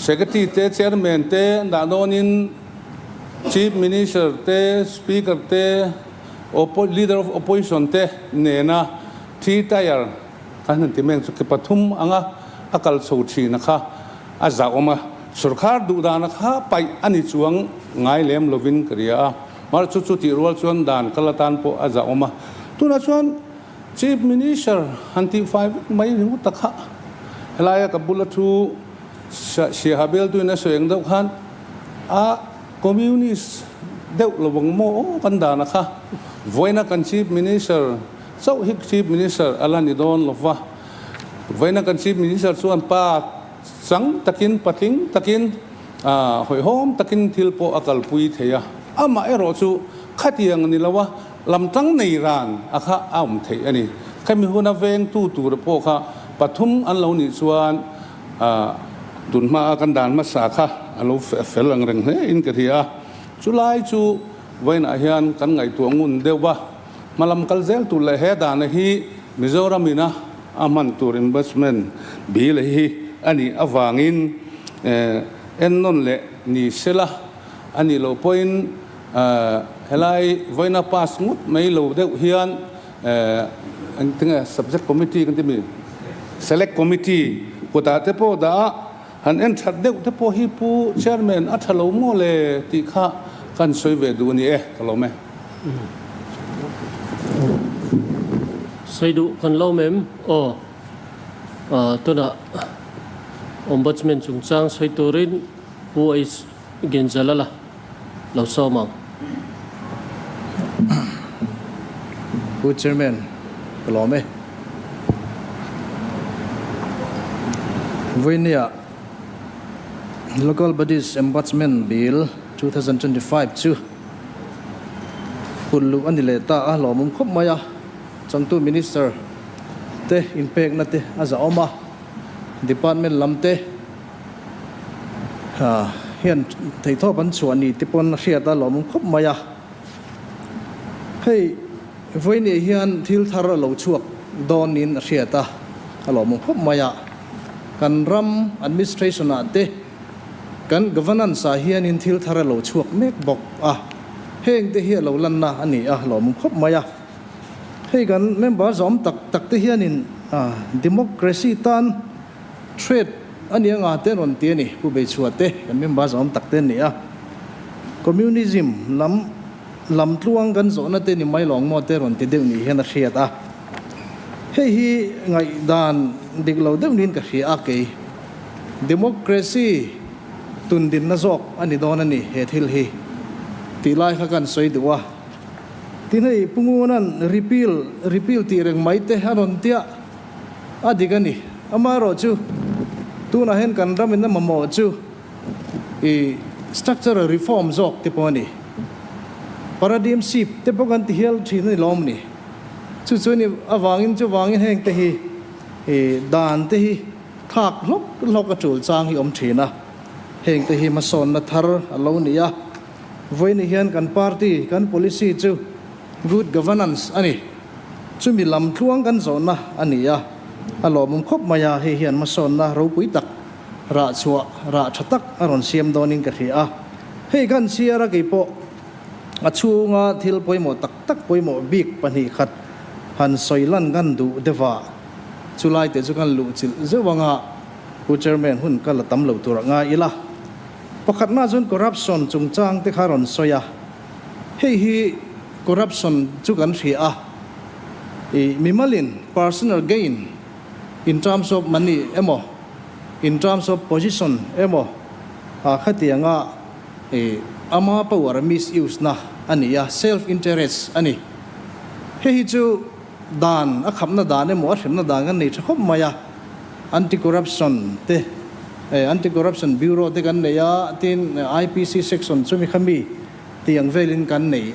secretary เต chairman เตดาโดนิน chief minister เต speaker เต leader of opposition เตเนน่าที่ตายกันนั่นที่แม่งสุขปฐุมอักลสูชีนะคะอาจารย์ออกมาสุรคาร์ดูดานะคะไปอันนี้ช่วงไงเลี้ยมลวินกรียามาชุดที่รัวชวนด่านกลตันพออาจารย์ออกมาตัวนั้นชวน chief minister ฮันตีไฟไม่รู้ตะขะเฮลายกับบุลทูเชียฮาเบลตัวนั้นสวยงามขันคอมมิวนิสต์เดวระวังโมกันด่านะคะวันนั้นกัน chief minister เจ้าฮิก chief minister อะไรนี่โดนหลบว่าวันนั้นกัน chief minister ส่วนป้าสังตะกินปัทิงตะกินหอยหอมตะกินทิลโปอักลปุยเทียมาเอรอจูขัดยังนี่ละวะลำตั้งในร้านข้าเทียอันนี้ใครมีหัวหน้าเวงตู้ระโปข้าปฐุมอันเหล่านี้ส่วนตุนมากันดานมาสาข้าอันเราเฟลลังเริงเฮอินกะเทียจุไลจูวันอาเฮียนกันไงตัวงุนเดียวว่ามาลำกัลเซลตุลเฮดานฮีมิโซรามินะมันตัว investment บีเลยฮีอันนี้อวางินนนเละนี่เสละอันนี้เราพูดเฮลัยวันนับปัสมุดไม่เราเด็กเฮียนอันที่ไง subject committee กันที่มี select committee กูตาเทปโดาหันชัดเด็กเทปฮีปู chairman อัฐเราโมเลที่ข้ากันสวยเวดูนี่ก็เราไหมใส่ดูกันเล่าเมมตัวน่ะ Ombudsman จุงจางใส่ตัวรินผู้ไอ้เกณฑ์จะละเราซ้อมผู้ Chairman ก็รอไหมวันนี้ Local Bodies Ombudsman Bill 2025ชื่อคุณลูกอันนี้เลยตาหล่อมุมครบมายาจังตู้ Minister เตะ impact นั่นเตะอาจจะออกมา Department ลำเตะเห็นที่ท่อบัญชวนนี่ที่ปนเสียตาหล่อมุมครบมายาให้วันนี้เห็นทิลทาร์เหล่าช่วงโดนนินเสียตาหล่อมุมครบมายากันรำ administration นั่นเตะกัน governance เห็นนินทิลทาร์เหล่าช่วงเมกบอกเฮงเตะเหี่ยเหล่าลันนะอันนี้หล่อมุมครบมายาให้กันเมมเบอร์จอมตักเตะเหี่ยนินdemocracy ตัน trade อันนี้งาเต้นวันเตี้ยนี่ผู้ไปชัวเตะกันเมมเบอร์จอมตักเต้นนี่communism ลำท่วงกันโซนเต้นนี่ไม่หลงมอเต้นวันเตี้ยเดี๋ยวนี้เห็นเสียตาเฮ้ยไงด้านเด็กเราเดี๋ยวนี้ก็เสียอาเกย democracy ตุนดินน่าจอกอันนี้โดนอันนี้เหตุที่เลยตีไล่ข้ากันสวยดีว่าที่นี่ปุ่งนั้น repeal ที่เรื่องไม่เตะฮันนเตียดีกันนี่อามารอจูตัวน่าเห็นกันรามินนั่นมาหมอจูstructural reform จอกที่ปนี่ paradigm shift ที่พวกกันที่เฮลที่นี่ล้อมนี่จู่ๆนี่วางอินแห่งที่ด่านที่ทักลกกระจุลจางที่อมทีนะแห่งที่มาสอนนัทาร์เราเนี่ยวันนี้เห็นกัน party กัน policy จู่good governance อันนี้จุมีลำท่วงกันสอนนะอันนี้หล่อมุมครบมายาเฮียนมาสอนนะเราปุยตักราชัวราชตักอารอนเสียมโดนินกันเฮียให้กันเสียระกี่ปอชูงาทิลปอยหมดตักปอยหมดบิ๊กปนิขัดหันสอยลันกันดูเดว่าจุไลเตจุกันลุจิลเจ้าวังะผู้เชอร์แมนหุ่นกันละตำเหล่าตัวงาอีละประคัดมาจนคอร์รัปชันจงจ้างที่ขารอนสอย hi corruption chu kan ria mimalin personal gain in terms of money emo in terms of position emo khatianga ama power misuse na ania self interest ani hi chu dan khapna dan emo khimna dan kan nei thkhop maya anti corruption te anti corruption bureau te kan nei ya tin IPC section chumi khami tiang velin kan nei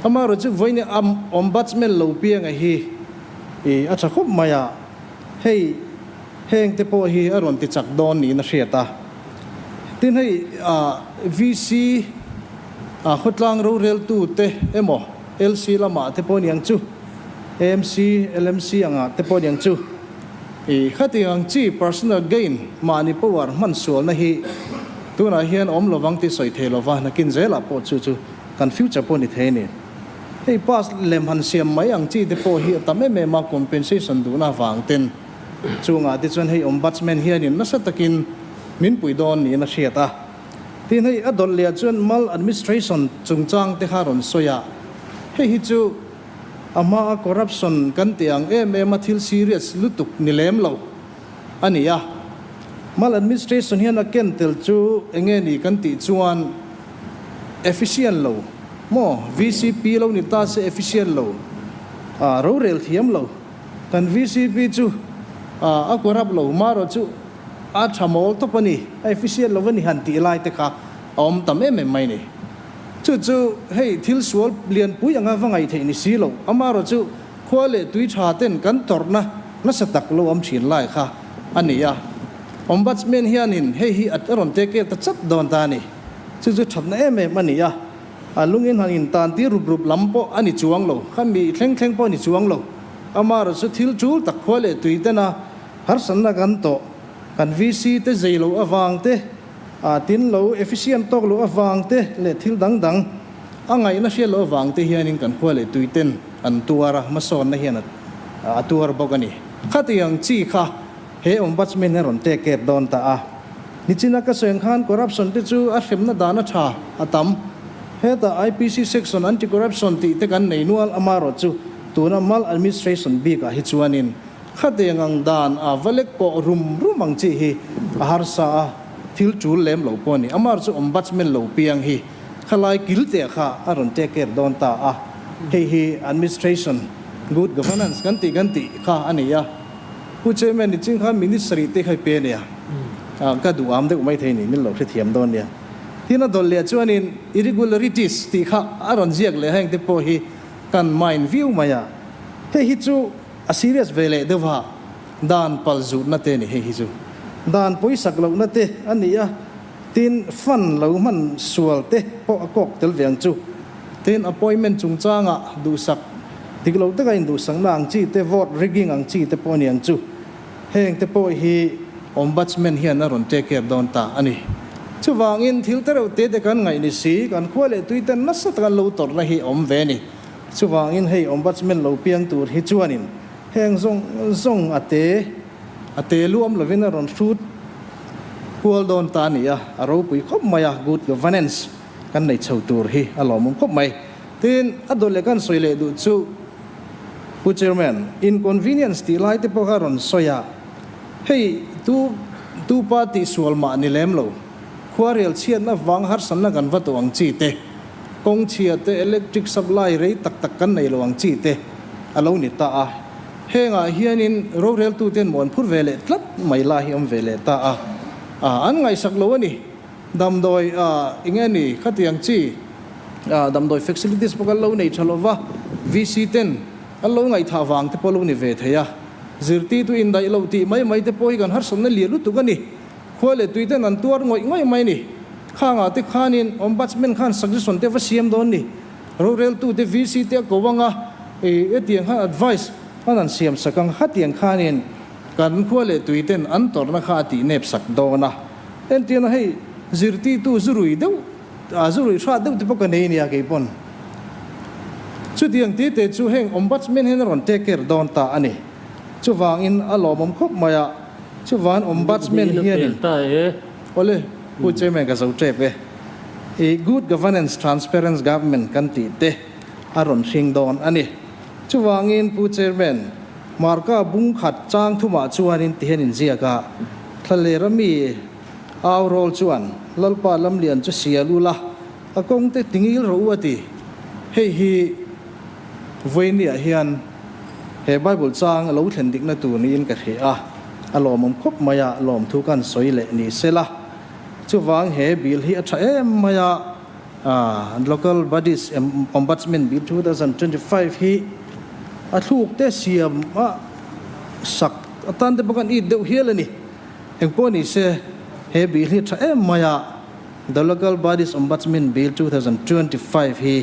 amaro chu voine ombudsman lo piang hi thkhop maya hei heng te po hi aron ti chak don ni na hriata tin hei VC khotlang ro rel tu te emo LC lama te po niang chu AMC LMC anga te po niang chu khati ang chi personal gain mani power man sual na hi tuna hian om lovang ti soi thelova na kin zela po chu kan future po ni theni hei pas lem han siam mai ang chi te po hi tame me ma compensation du na wang ten chunga ti chon hei ombudsman hian in na satakin min pui don ni na hriata tin hei adol lia chon mal administration chungchang te haron soya hei hi chu ama corruption kan tiang mathil serious lutuk nilem lo ania mal administration hian a kentel chu engeni kan ti chuan efficient lo mo VCP lo ni ta se efficient lo ro rel thiam lo kan VCP chu a corrupt lo maro chu a thamol to pani efficient lo ni han ti lai te kha om tam mai ni chu hei thil sual lian pui anga wangai thei ni si lo amaro chu khwale tui tha ten kan torna na satak lo am thin lai kha ania ombudsman hianin hei hi aron te ke ta chat don ta ni chu thatna mania alungin hanin tan ti rup lampo ani chuang lo khami thleng po ni chuang lo amaro chu thil chul tak khwale tui te na har sanna kan to kan VC te zeilo awang te tin lo efficient tok lo awang te le thil dang angai na shelo awang te hianin kan khwale tuiten an tuara mason na hian atuar bokani khatiang chi kha he ombudsman ron te ke don ta nichina ka seng khan corruption te chu a hrimna dana tha atam he ta IPC section anti corruption ti te kan nei nual amaro chu tuna mal administration bi ka hi chuanin khatiang ang dan valek ko rum ang chi hi harsa thil chul lem lo poni amar chu ombudsman lo piang hi khalai kilte kha aron take care don ta hi administration good governance kan ti kha ania hu chairman ni ching kha ministry te khai pe ne ka du am de umai thei ni min lo thiam don ya tina dol le chuanin irregularities ti kha aron jiak le hang te po hi kan mind view maya hi chu a serious vele dewa dan palzu na te ni hi chu dan poi saklo na te ania tin fan lo man sual te po akok tel viang chu tin appointment chungchanga du sak tiklo te kain du sang nang chi te vote rigging ang chi te po niang chu heng te po hi ombudsman hian aron take care don ta ani chu wangin thil te ro te kan ngai ni si kan khwale tuiten na sat kan lo tor na hi om ve ni chu wangin hei ombudsman lo piang tur hi chuanin heng zong ate luam lovina ron shoot kual don ta ni aro pui khop maya good governance kan nei chho tur hi alom khop mai tin adole kan soile du chu pu chairman inconvenience ti lai te pokaron soya hei tu party sual ma ni lem lo khwarel chian na wang har san na kan wato ang chi te kong chia te electric supply rei tak kan nei lo ang chi te alo ni ta henga hianin rorel tu ten mon phur vele tlat mai la hi am vele ta an ngai sak lo ani damdoi ingeni khatiang chi damdoi facilities pokal lo nei thalova VC10 allo ngai tha wang te polo ni ve theya zirti tu in dai lo ti mai te poi gan har som na lielu tu gani khole tuiten an tuar ngoi mai ni khanga te khanin ombudsman khan suggestion te va siam don ni rorel tu te VC te ko wanga tiang ha advice an siam sakang hatiang khanin kan khwale tuiten an torna kha ti nep sak dona en tian hei zirti tu zurui deu zurui thra deu te poka nei nia ke pon chu tiang ti te chu heng ombudsman hen ron take care don ta ani chu wangin alomom khop maya chu wan ombudsman hian ta ole pu chairman ka zo trepe good governance transparent government kan ti te aron hring don ani chuwangin pu chairman marka bung khat chang thuma chuanin tihenin ziaka thlale rami aw rol chuan lalpa lamlian chu sialula akong te tingil ro ati hei hi voinia hian he bible chang lo thlendik na tu ni in ka the a alom khop maya lom thu kan soile ni sela chuwang he bill hi atha em maya local bodies ombudsman bill 2025 hi athuk te siam a sak atan te bakan I deuh hialani engponi se he bill hi atha em maya the local bodies ombudsman bill 2025 hi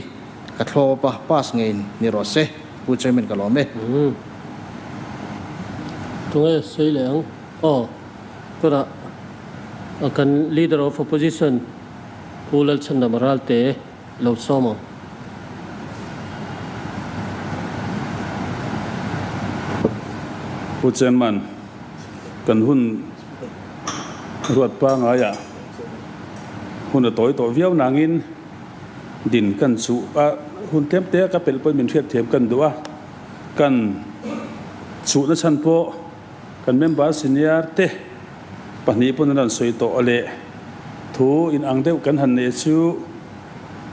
ka thlopa pass ngein ni ro se pu chairman kalome tunga sei leng tora akan leader of opposition Lalchhandama Ralte lo somo Chairman kan hun ruat pa nga ya hun toy to viau nangin din kan su hun tem te ka pel poi min thiat them kan duwa kan su na chan po kan member senior te pani pon nan soi to ole thu in ang deuh kan han ne chu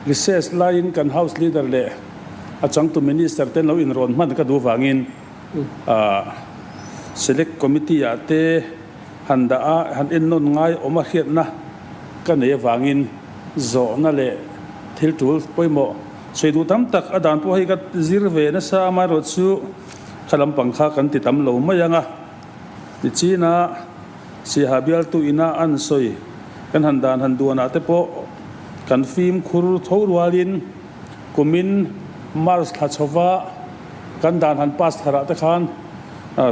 recess line kan house leader le achang tu minister ten lo Inrawnkhawmna ka du wangin select committee ate handa han innon ngai oma khiat na kan ne wangin zo na le thil tul poimo seidu tam tak adan po hi ka zirve na sa ma ro chu khalam pangkha kan ti tam lo ma yanga ti china si habial tu ina an soi kan handan handuana te po kan film khur thorwalin kumin mars thachowa kan dan han pas thara te khan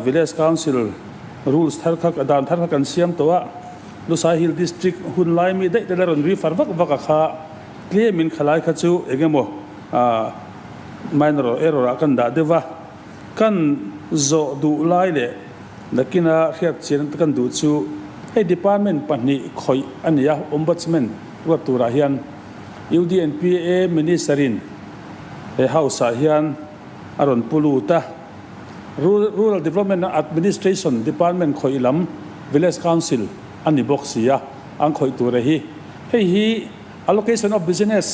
village council rules thar khak adan thar kan siam towa Lusai Hill district hun lai mi dei te ron ri farwak waka kha claim in khalai kha chu egemo minor error kan da dewa kan zo du lai le lakina khiat chen kan du chu hey department pani khoi ania ombudsman wa tura hian UDNPA ministerin he house hian aron puluta rural development administration department khoi lam village council ani boxia ang khoi tura hi hey hi allocation of business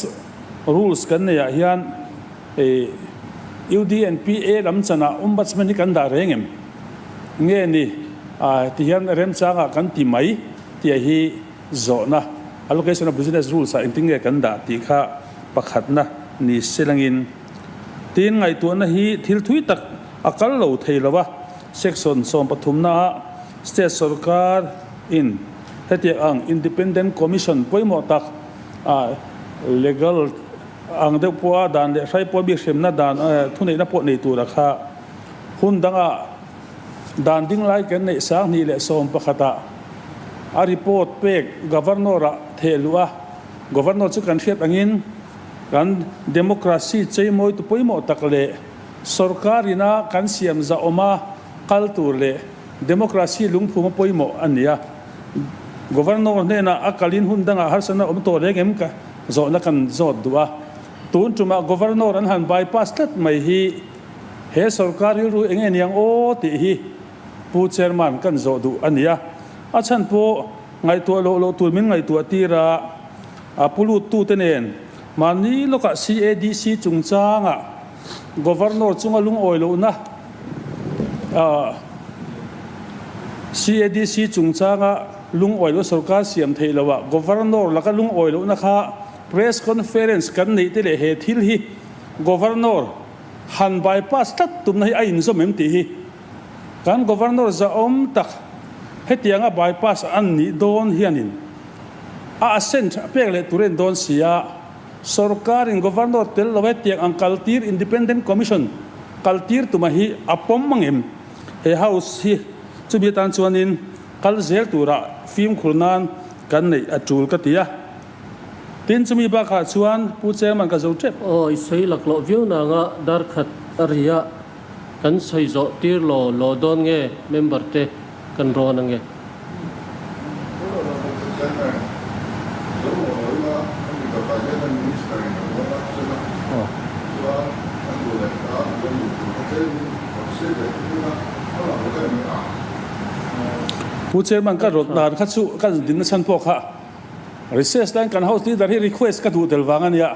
rules kan ne ya hian UDNPA lam chana ombudsman ni kan da rengem nge ni ti hian rem changa kan ti mai ti hi zona allocation of business rules a intinge kan da ti kha pakhatna ni selangin tin ngai tu na hi thil thui tak akal lo theilawa section som pathumna state Sawrkar in heti ang independent commission poimo tak legal ang de po dan le sai po bi semna dan thunei na po nei tu rakha hundanga dan ding lai kan nei sang ni le som pakhata a report pek governor thelua governor chu kan khiat angin kan democracy cheimoi tu poimo takle Sawrkarina kan siam za oma kaltur le democracy lungphuma poimo ania governor ne na akalin hundanga harsana to regem ka zo na kan zo duwa tun tuma governor an han bypass tat mai hi he Sawrkar ru engen yang o ti hi pu chairman kan zo du ania achan po ngai to lo tu min ngai to tira apulu tu tenen mani loka CADC chungchanga governor chunga lung oilo na CADC chungchanga lung oilo Sawrkar siam theilawa governor laka lung oilo na kha press conference kan nei te le he thil hi governor han bypass tat tum nai ain zo mem ti hi kan governor za om tak hetianga bypass an ni don hianin a ascent pek le turen don sia Sawrkar in governor tel lawet tiang ang kaltir independent commission kaltir tumahi apom mangem he house hi chubitan chuanin kalzel tura film khurnan kan nei atul katia tin chumi ba kha chuan pu chairman ka zo trep isei laklo view na nga dar khat aria kan sei zo tir lo don nge member te kan ro na nge ผู้เชี่ยวชาญก็รถนานขั้นสุขั้นดินชั้นพวกค่ะresearch ด้านการ house leader ที่ request ก็ดูเดลวังอันเนี้ย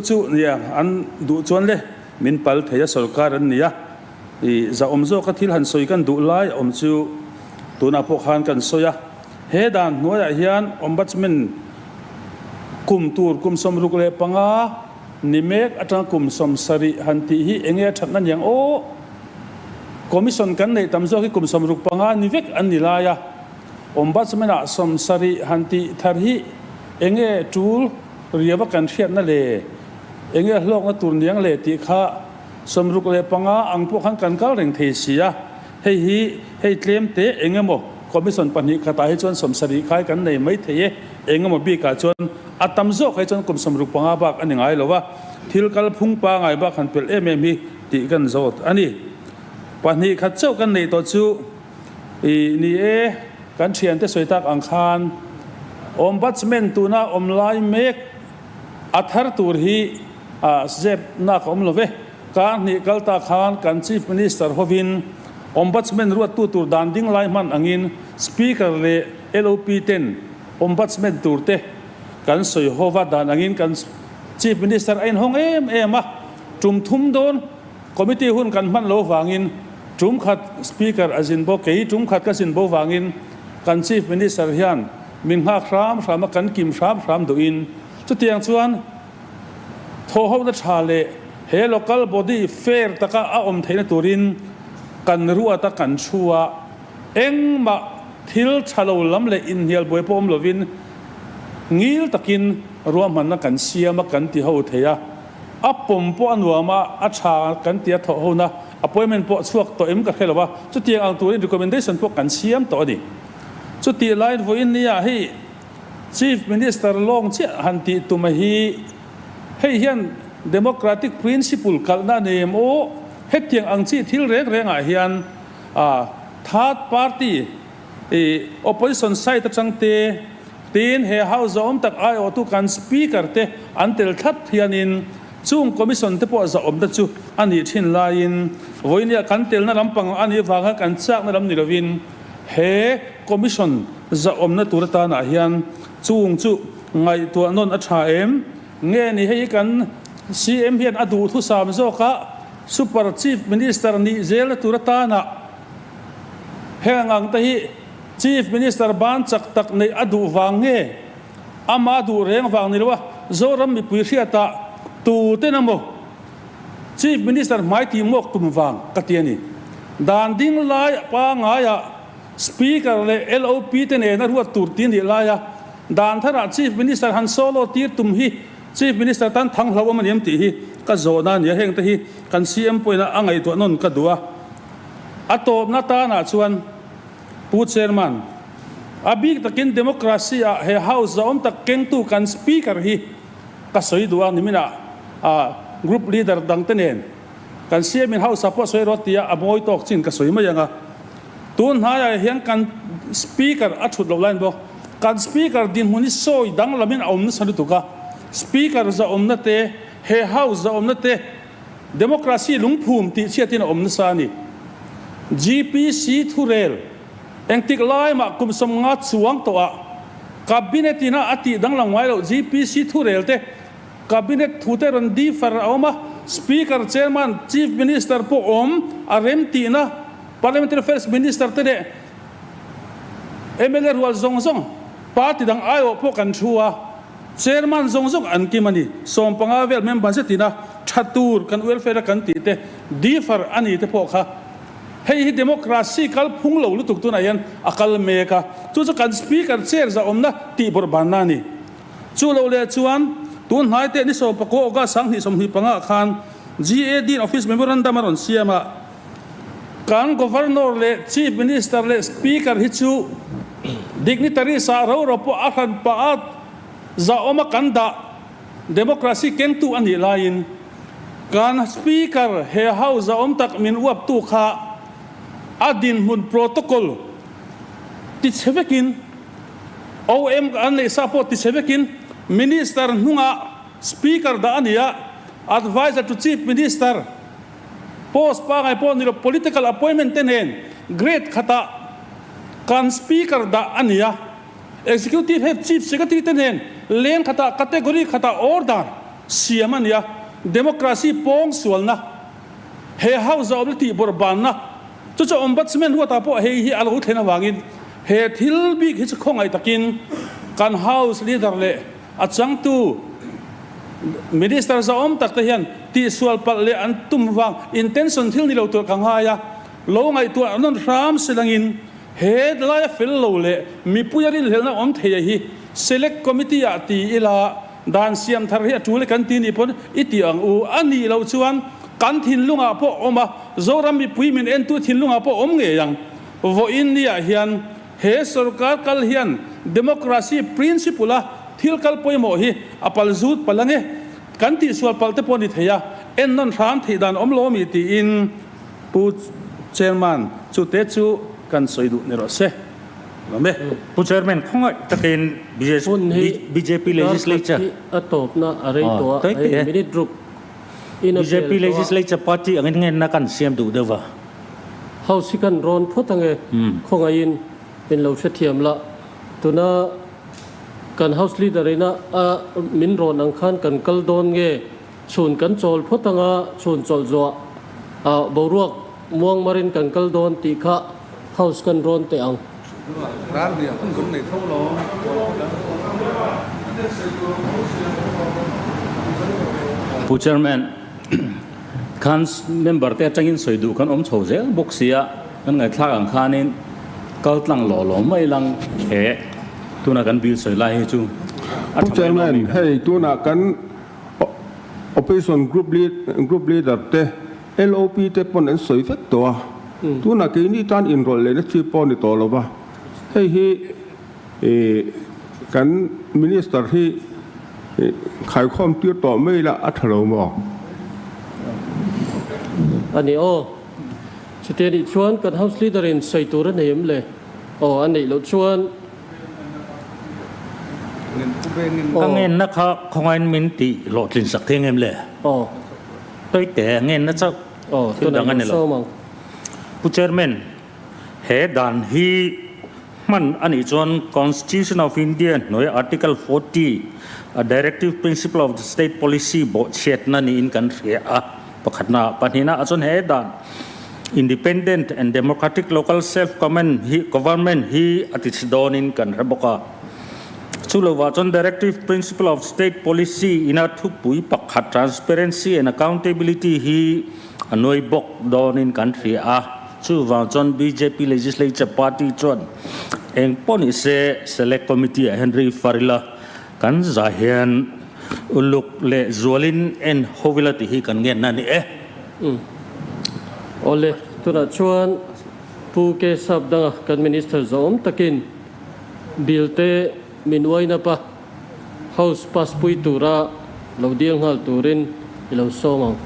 จู่ๆเนี่ยอันดูจวนเลยมินพัลเทียสรการอันเนี้ยจะอมโซก็ที่หันสวยกันดูไล่อมจู่ตัวนับพวกหันกันสวยเฮดันนัวอย่างเฮียนอมบัตเมนกุมตูร์กุมสมรุกเลปังอานิเมกอัตรากุมสมสริหันทีฮีเองเอชัดนั้นอย่างโอคอมมิชชั่นกันในตำโซที่กุมสมรุกปังอานิเวกอันนิลายะOmbudsman สมสริหันติทารีเองจูลเรียกกันเชียนนั่นเลยเองโลกนั่นตุนยังเลยติข้าสมรุกเลยปังอาอังพวกขันกันก้าวเร่งเทียให้เคลมเตะเองโมคอมมิชชั่นปัญหาตายจนสมสริคล้ายกันในไม่เทียเองโมบีกาจนอัตตำโซให้จนกุมสมรุกปังอาบักอันยังไงหรอวะทิลกัลพุ่งปังไงบักขันเป็นมีติกันโจทอันนี้ปัญหาขัดเจ้ากันในตัวจูนี่การเชียนที่สวยตักอังคารOmbudsman ตัวน่าอมไลน์เมกอัธร์ตูร์ฮีเจ็บนักอมลเวการนิกัลตาขานการ Chief Minister ฮวิน Ombudsman รัวตัวดันดิ้งไลน์มันอังอิน Speaker เล LOP 10 Ombudsman ตัวเตการสวยฮวัดดันอังอินการ Chief Minister ไอ้ห้องมาจุ่มทุ่มโดนคอมมิตี้หุ่นกันมันโลวางอินจุ่มขัด Speaker อาจินโบเกย์จุ่มขัดก็สินโบวางอินกัน Chief Minister เฮียนมิงหาครามกันกิมครามดูอินจุดที่ยังชวนโทรเขาจะชาเลเฮ local body fair ตะกะอมเทนตุรินกันรัวตะกันชัวเอ็งมาทิลชาโลลัมเลอินเฮียลบวยพอมลวินงิลตะกินรวมมันนักกันเสียมากันที่เขาเทียอัปปมปอนวัวมาอัชากันที่โทรเขานะappointment ปอสวกตัวเอ็มก็แค่ละว่าจุดที่ยังตัวนี้ recommendation พวกกันเสียมตัวนี้จุดที่ไลน์วันนี้ให้ Chief Minister ลงเชื่อหันติตุมาฮีให้เห็น democratic principle กันนั่นเองโอ้เฮ็ดอย่างอังชีที่เร่งอ่ะเห็นthird party opposition side จังเตตีนเฮาส์อมตักไอโอตุกัน speaker เตอันเตลทัดเฮียนินจุ่ม commission เตปอจะอมตัดจูอันนี้ทิ้งลายินวันนี้กันเตลนั่นลำปังอันนี้ฟังกันซักนั่นลำนิรวินเฮคอมมิชชั่นจะอมนัตุรตาหนาเฮียนจุไงตัวนนอัชาเอ็มเงี้ยนี่ให้กัน CM เฮียนอดูทุสามโซกะ Super Chief Minister นี่เจลตุรตาหนาเฮงังตะฮี Chief Minister บ้านจักตักในอดูวังเงี้ยอามาดูเร่งวังนี่ละวะโซรัมมีปุยเชียตาตูเตนโม Chief Minister หมายที่มกตุมวังกัตยานี่ดานดิ้งไล่ปางายะSpeaker เลย LOP เตนเองนะรัวตูร์ตีนดีลายะดานท่าน Chief Minister ฮันโซโลตีร์ตุมฮี Chief Minister ตันทั้งเราว่ามันยังตีฮีก็โจนันยังเฮงตีฮีกัน CM ป่วยนะอังไอตัวนนก็ดัวอัตโตนัตานะชวนพูดเชอร์มันอาบิกตะกิน democracy เฮาส์จะอมตะเก่งตู้กัน Speaker ฮีก็สวยดัวนี่มินะgroup leader ดังเตนเองกัน CM เฮาส์ซัพพอร์ตสวยรถตีอะมวยตอกจินก็สวยมายังอ่ะตุนหายเฮียงกัน speaker อัดชุดเราเล่นบ่กัน speaker ดินมุนิโซยดังละมินอมนึกสนุกกะ speaker จะอมนัตเตเฮ house จะอมนัตเต democracy ลุงภูมิที่เชื่อที่นอมนึกสานี่ GPC ทุเรลเอ็งติกไล่มาคุมสมงัดสวงตัวcabinet ที่น่าอติดังหลังไว้แล้ว GPC ทุเรลเต cabinet ทุเรลดีฟาร์เอามา speaker chairman chief minister พวกอารมตีนะ Parliamentary Affairs Minister เตเด MLA รัวซงparty ดังไอโอพวกกันชัว Chairman ซงอันกิมันนี่ส่งปังอาเวลเมมเบอร์เสตินะชัดตูร์กันเวลเฟร์กันตีเตดีฟาร์อันนี้เตพวกค่ะให้democracy กัลพุ่งเหล่าลุตุกตัวไหนยันอักลเมกะจู่ๆกัน Speaker Chair จะอมนะตีบรบานานี่จู่เราเลี้ยชวนตุนหายเตนิสโอปะโกกาสังหิสมหิปังอาคาร GAD Office Memorandum มันเสียมาการ Governor เล Chief Minister เล Speaker ฮิจู dignitary สารเราพออาคันปาดจะอมากันดา democracy เก่งตัวอันนี้ลายน์การ Speaker เฮาเฮาจะอมตักมินวับตัวข้าอดินมุน protocol ติดเสวกิน OM อันนี้ support ติดเสวกิน Minister นุ่ง Speaker ด้านนี้ Advisor to Chief Minister post pa ngai pon ni political appointment ten hen grade khata kan speaker da ania executive head chief secretary ten hen len khata category khata order siamania democracy pong sualna he house obiti borbanna chu ombudsman huata po he alo thena wangin he thil big hi khongai takin kan house leader le achang tu minister za takta hian ti sual pal le an tum wang intention thil ni lo tur kanghaya lo ngai tu anon ram silangin he la fel lo le mi puyari helna theya hi select committee ati ila dan siam thar hi atul kan ti ni pon itiang u ani lo chuan kan thin lunga po oma zoram mi puimin en tu thin lunga po om nge yang vo india hian he sarkar kal hian democracy principle thil kal poimo hi apal zut palange kan ti sual palte poni theya en non ram thi dan om lo mi ti in pu chairman chu te chu kan soidu ne ro se lame pu chairman khongai takin BJP legislature atop na arei to minute group BJP legislature party angin Ngenna kan siam du dewa house kan ron photange khongain in lo thiam la tuna kan house leader ina min ron ang khan kan kaldon nge chun kan chol photanga chun chol zo boruak muang marin kan kaldon ti kha house kan ron te ang ran dia pun cũng này thâu lo pu chairman kan member te changin soidu kan chho zel boxia kan ngai thak ang khanin kaltlang lo mai lang he tuna kan bil soi lai chu chairman hey tuna kan opposition group leader te LOP te pon en soi fek to tuna ke ni tan enroll le chi pon ni to lo ba hey hi kan minister hi khai khom tir to mai la athalo mo ani o chuteri chuan kan house leader in soi tur neim le o ani lo chuan Ngenna kha khongain min ti lo tlin sak theng em le toi te Ngenna chak tu dang an lo pu chairman he dan hi man ani chon Constitution of India noi article 40 a directive principle of the state policy bo chet na ni in country pakhatna panina achon he dan independent and democratic local self government hi atich in kan raboka Chulawa chon directive principle of state policy ina thupui pakhat transparency and accountability hi anoi bok don in country chuwa chon BJP legislature party chon eng poni se select committee Henry Farila kan zahian uluk le zualin en hovilati hi kan Ngenna ni ole tuna chuan pu K Sapdanga kan minister zom takin bilte minway na pa house pass pui tura lo diang hal turin ilo somang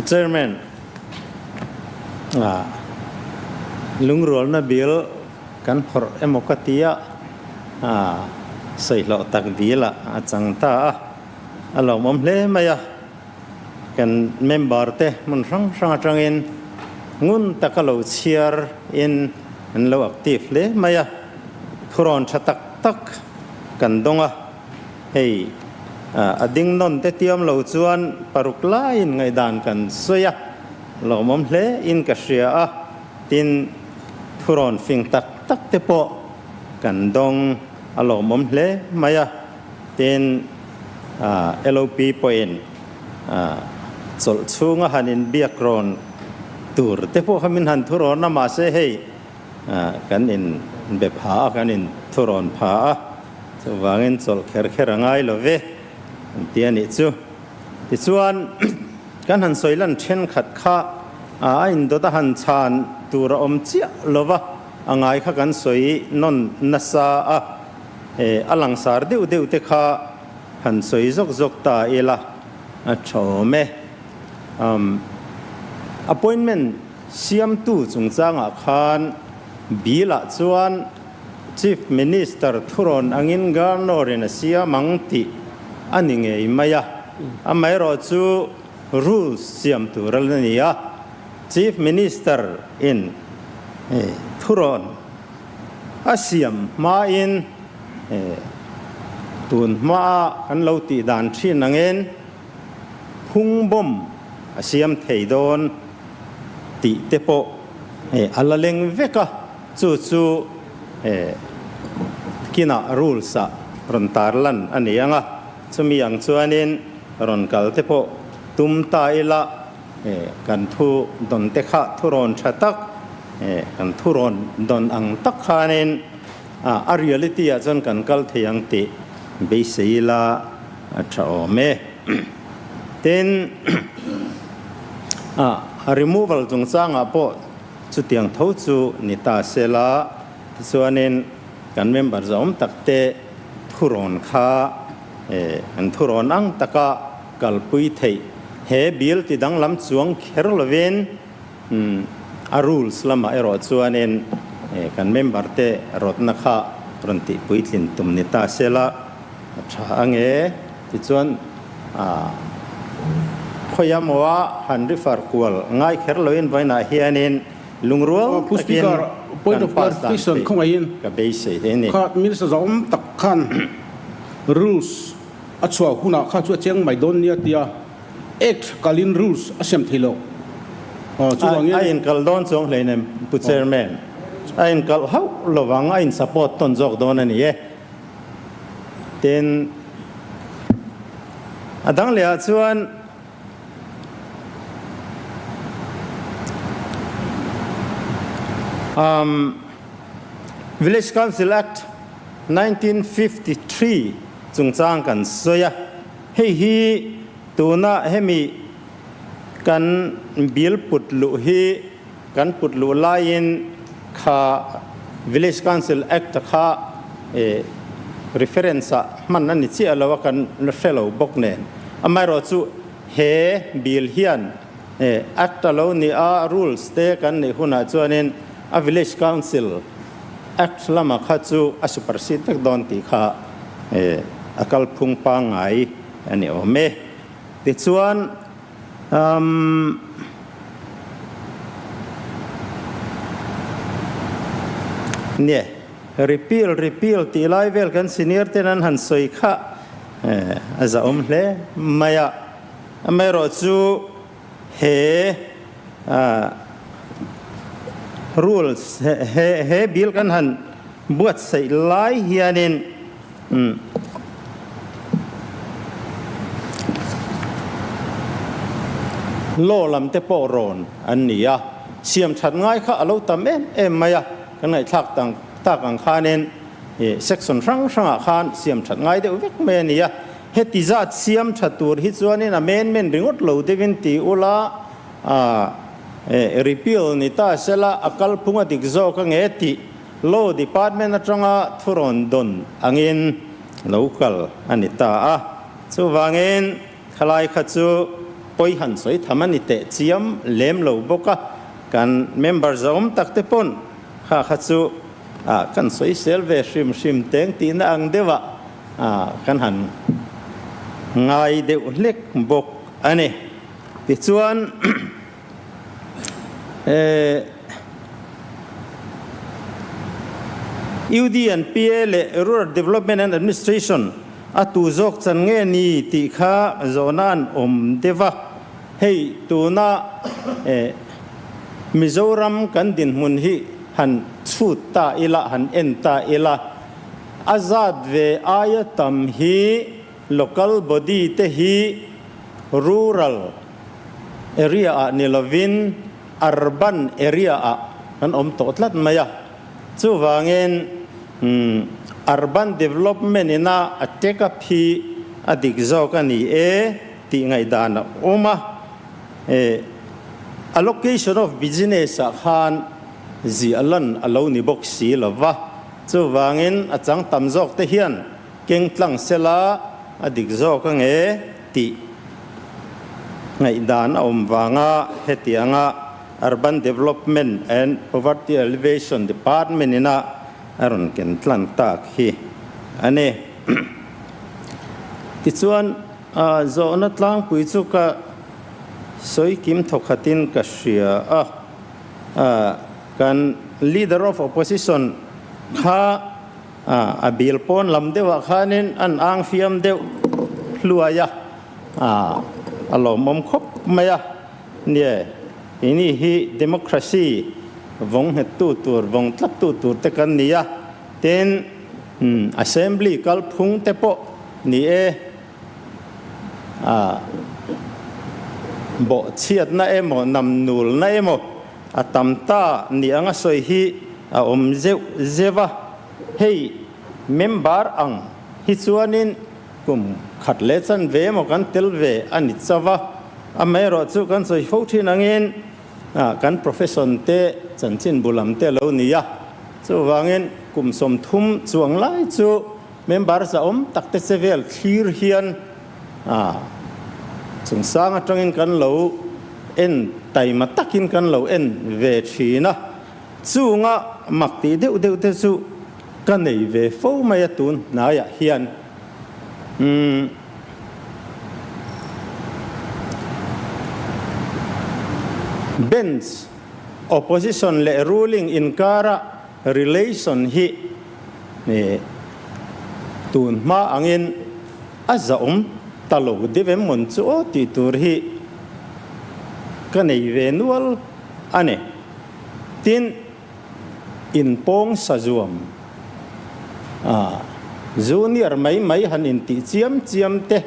chairman lungrol na bill kan khor emokatia sei lo tak bila achang ta alo mom hle maya kan member te mun rang atangin ngun takalo chiar in an lo active le maya thuron thatak tak kan donga hey ading non te tiam lo chuan paruk lain ngai dan kan soya lo mom hle in ka ria tin thuron fing tak tak te po kan dong alo mom hle maya tin LOP point chol chunga hanin biakron tur te po khamin han thuron na ma se hei kan in be pha kan in thuron pha chuwangin chol kher angai lo ve tiani chu ti chuan kan han soilan then khat kha in do ta han chan tur om chia lova angai kha kan soi non nasa alang sar deu te kha han soi zok ta ela chome appointment siam tu chungchanga khan bila chuan Chief Minister Thuron angin garnorin sia mangti aninge imaya amai ro chu rules siam turalania Chief Minister in Thuron asiam ma in tun ma kan lo ti dan thin angin hung bom asiam theidon ti tepo alaleng veka chu kina rules a ron tarlan anianga chumi ang chuanin ron kal tepo tum ta ila kan thu don te kha thuron thatak kan thuron don ang tak khanin a reality a chon kan kal theyang ti be seila thao me ten a removal chung changa po chu tiang tho chu nita sela chuanin kan member zom takte thuron kha an thuron ang taka kalpui thei he bil ti dang lam chuang kherloven a rules lama ero chuanin kan member te rotna kha ronti puitlin tumnita sela tha ange ti chuan khoyamwa han refer kwal ngai kherloin vaina hianin lungrual Speaker, point of clarification không ai in ka beise heni kha minister zom tak khan rules achwa huna kha chu cheng mai don nia tia act kalin rules asem thilo chu wangin ai in kal don chong leinem pu chairman ai in kal how lowang ai in support ton jok don ani e ten adang le chuan Village Council Act 1953 chung chang kan soya hei hi tuna hemi kan bil putlu hi kan putlu lain kha Village Council Act kha reference man nan chi alawa kan fellow boknen amai ro chu he bil hian act alo ni a rules te kan ni huna chuanin a Village Council Act lama kha chu a supersede tak don ti kha akal phung pa ngai ani ome ti chuan ne repeal ti lai vel kan senior tenan han soi kha aza hle maya amai ro chu he rules he bil kan han buat sai lai hianin lo lam te po ron an nia siam that ngai kha alo tam em maya kan ngai thak tang tak ang khanen section rang khan siam that ngai de vek me nia he ti za siam thatur hi chuanin amendment ringot lo devin ti ula repeal ni ta sela akal punga dikzo ka ngeti law department atanga thuron don angin local anita chu wangin khalai khachu poi han soi thamani te chiam lem lo boka kan member zom takte pon kha khachu kan soi selve shim teng ti na ang dewa kan han ngai de lek bok ane ti chuan UD and PL Rural Development and Administration atu zok chan nge ni ti kha zonan deva hei tuna Mizoram kan din mun hi han chut ta ila han en ta ila azad ve ayatam hi local body te hi rural area nilovin urban area an totlat maya chu wangin urban development ina ateka phi adik zokani ti ngai dana oma allocation of business khan zi alan aloni box si lova chu wangin achang tamjok te hian kengtlang sela adik zokange ti ngai dan wanga hetianga Urban Development and Poverty Alleviation Department ina aron ken tlan tak hi ane ti chuan zo na tlang pui chu ka soi kim thokhatin ka sia kan leader of opposition kha a bil pon lam dewa khanin an ang fiam deu luaya alom khop maya nie ini hi democracy vong het tu tur vong tlap tu tur te kan nia ten assembly kal phung te po ni bo chiat na emo nam nul na emo atam ta ni anga soi hi om zewa hei member ang hi chuanin kum khat le chan ve mo kan tel ve ani chawa amero chu kan soi ho thin angin kan profession te chanchin bulam te lo nia chu wangin kum som thum chuang lai chu member sa om takte sevel thir hian chung sang atangin kan lo en tai matakin kan lo en ve thina chunga makti deu te chu kan nei ve fo mai atun na ya hian bench opposition le ruling in kara relation hi ne tun ma angin azaum talo devem mon chu ti tur hi kanei ve nual ane tin in pong sazuam junior mai han in ti chiam te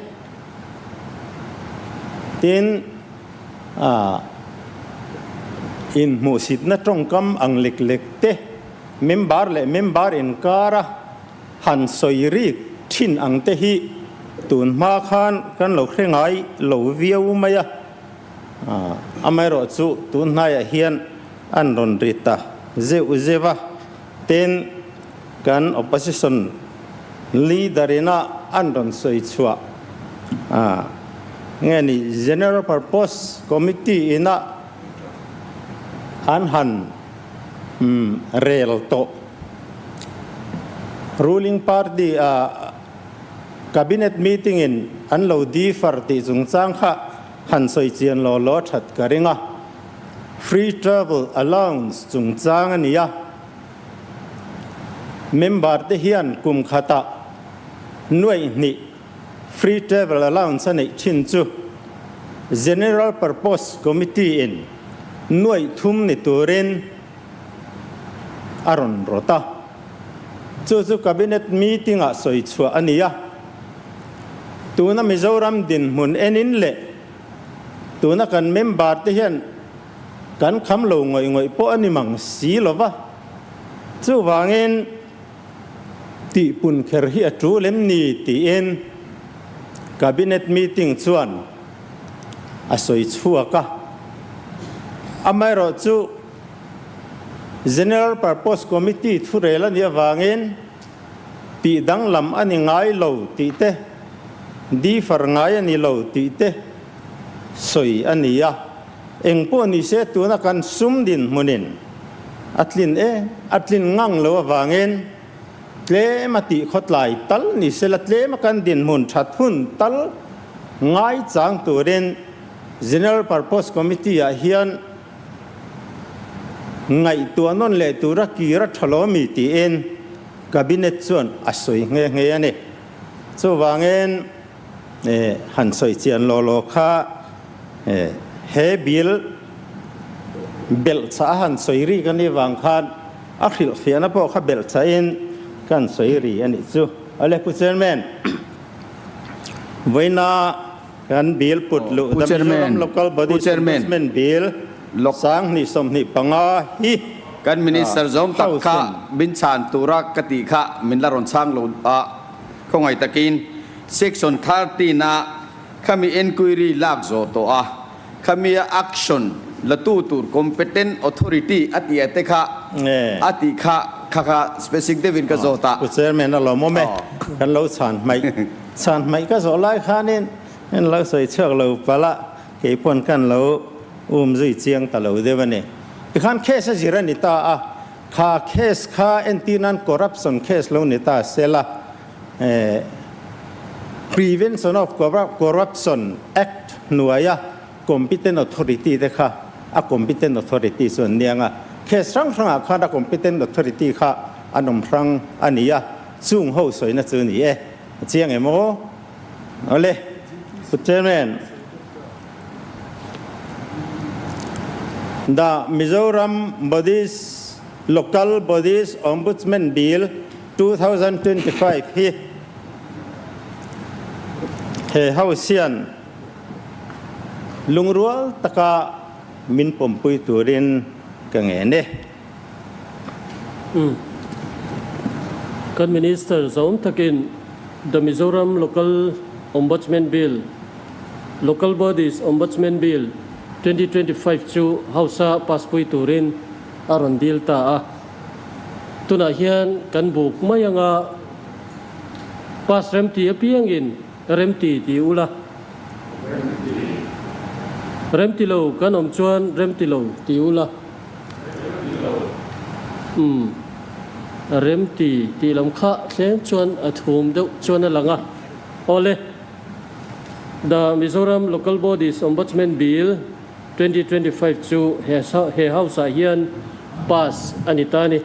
tin in musit na tongkam ang lek te member in kara han soiri thin ang te hi tun ma khan kan lo khrengai lo viau maya amero chu tun na ya hian an ron rita zewa ten kan opposition leader ina an ron soi chua ngeni general purpose committee ina an han rel to ruling party cabinet meeting in an lo di farti chung chang kha han soi chian lo that karinga free travel allowance chung chang ania member te hian kum khata nuai ni free travel allowance ani chin chu general purpose committee in nuai thum ni turin aron rota chu cabinet meeting a soi chua ania tuna Mizoram din mun enin le tuna kan member te hian kan kham lo ngoi po ani mang si lova chu wangin ti pun kher hi atu lem ni ti en cabinet meeting chuan a soi chua ka amaro chu general purpose committee thurela nia wangin ti dang lam ani ngai lo ti te di far ngai ani lo ti te soi ania engpo ni se tu na kan sum din munin atlin ngang lo wangin tle mati khotlai tal ni se la tle ma kan din mun that hun tal ngai chang turin general purpose committee a hian ngai tuanon le tura kira thalomi ti en cabinet chuan asoi nge ane chu wangin han soi chian lo kha he bil bel cha han soiri kan ni wang khan akhil khiana po kha bel cha in kan soiri ani chu ale pu chairman voina kan bil put lu the Mizoram local body chairman bill sang ni som ni panga hi kan minister zom tak kha bin chan tura kati kha min la ron sang lo khongai takin section 30 na kami inquiry lak zo to kami action la tur competent authority ati ate kha ati kha specific devin ka zo ta chairman lo mo me kan lo chan mai ka zo lai khanin en lo soi chak lo pala ke pon kan lo zui chiang ta lo de bane khan khe sa jiran ni ta ค่าเคสค่าเอนตินันคอร์รัปชันเคสเราเนี่ยตาเซล่าPrevention of Corruption Act หน่วย Competent Authority เด็กค่ะCompetent Authority ส่วนเนี้ยเคสครั้งข้าได้ Competent Authority ค่ะอันนครั้งอันนี้สูงหัวสวยนะจูนี่เจียงเอ็มโอเอาเลยคุณเจแมน The Mizoram Bodies Local Bodies Ombudsman Bill 2025 เฮาเซียนลุงรัวตะกามินปมปุยตัวเรียนกังเงินกัน Minister Zonet takin the Mizoram Local Ombudsman Bill Local Bodies Ombudsman Bill 2025 chu Hausa paspui turin aron dil ta tuna hian kan buk mayanga pas remti apiangin remti ti ula remti lo kan om chuan remti lo ti ula remti ti lam kha thleng chuan athum deuh chuan alanga ole the Mizoram Local Bodies Ombudsman Bill 2025 chu he house hian pass anitani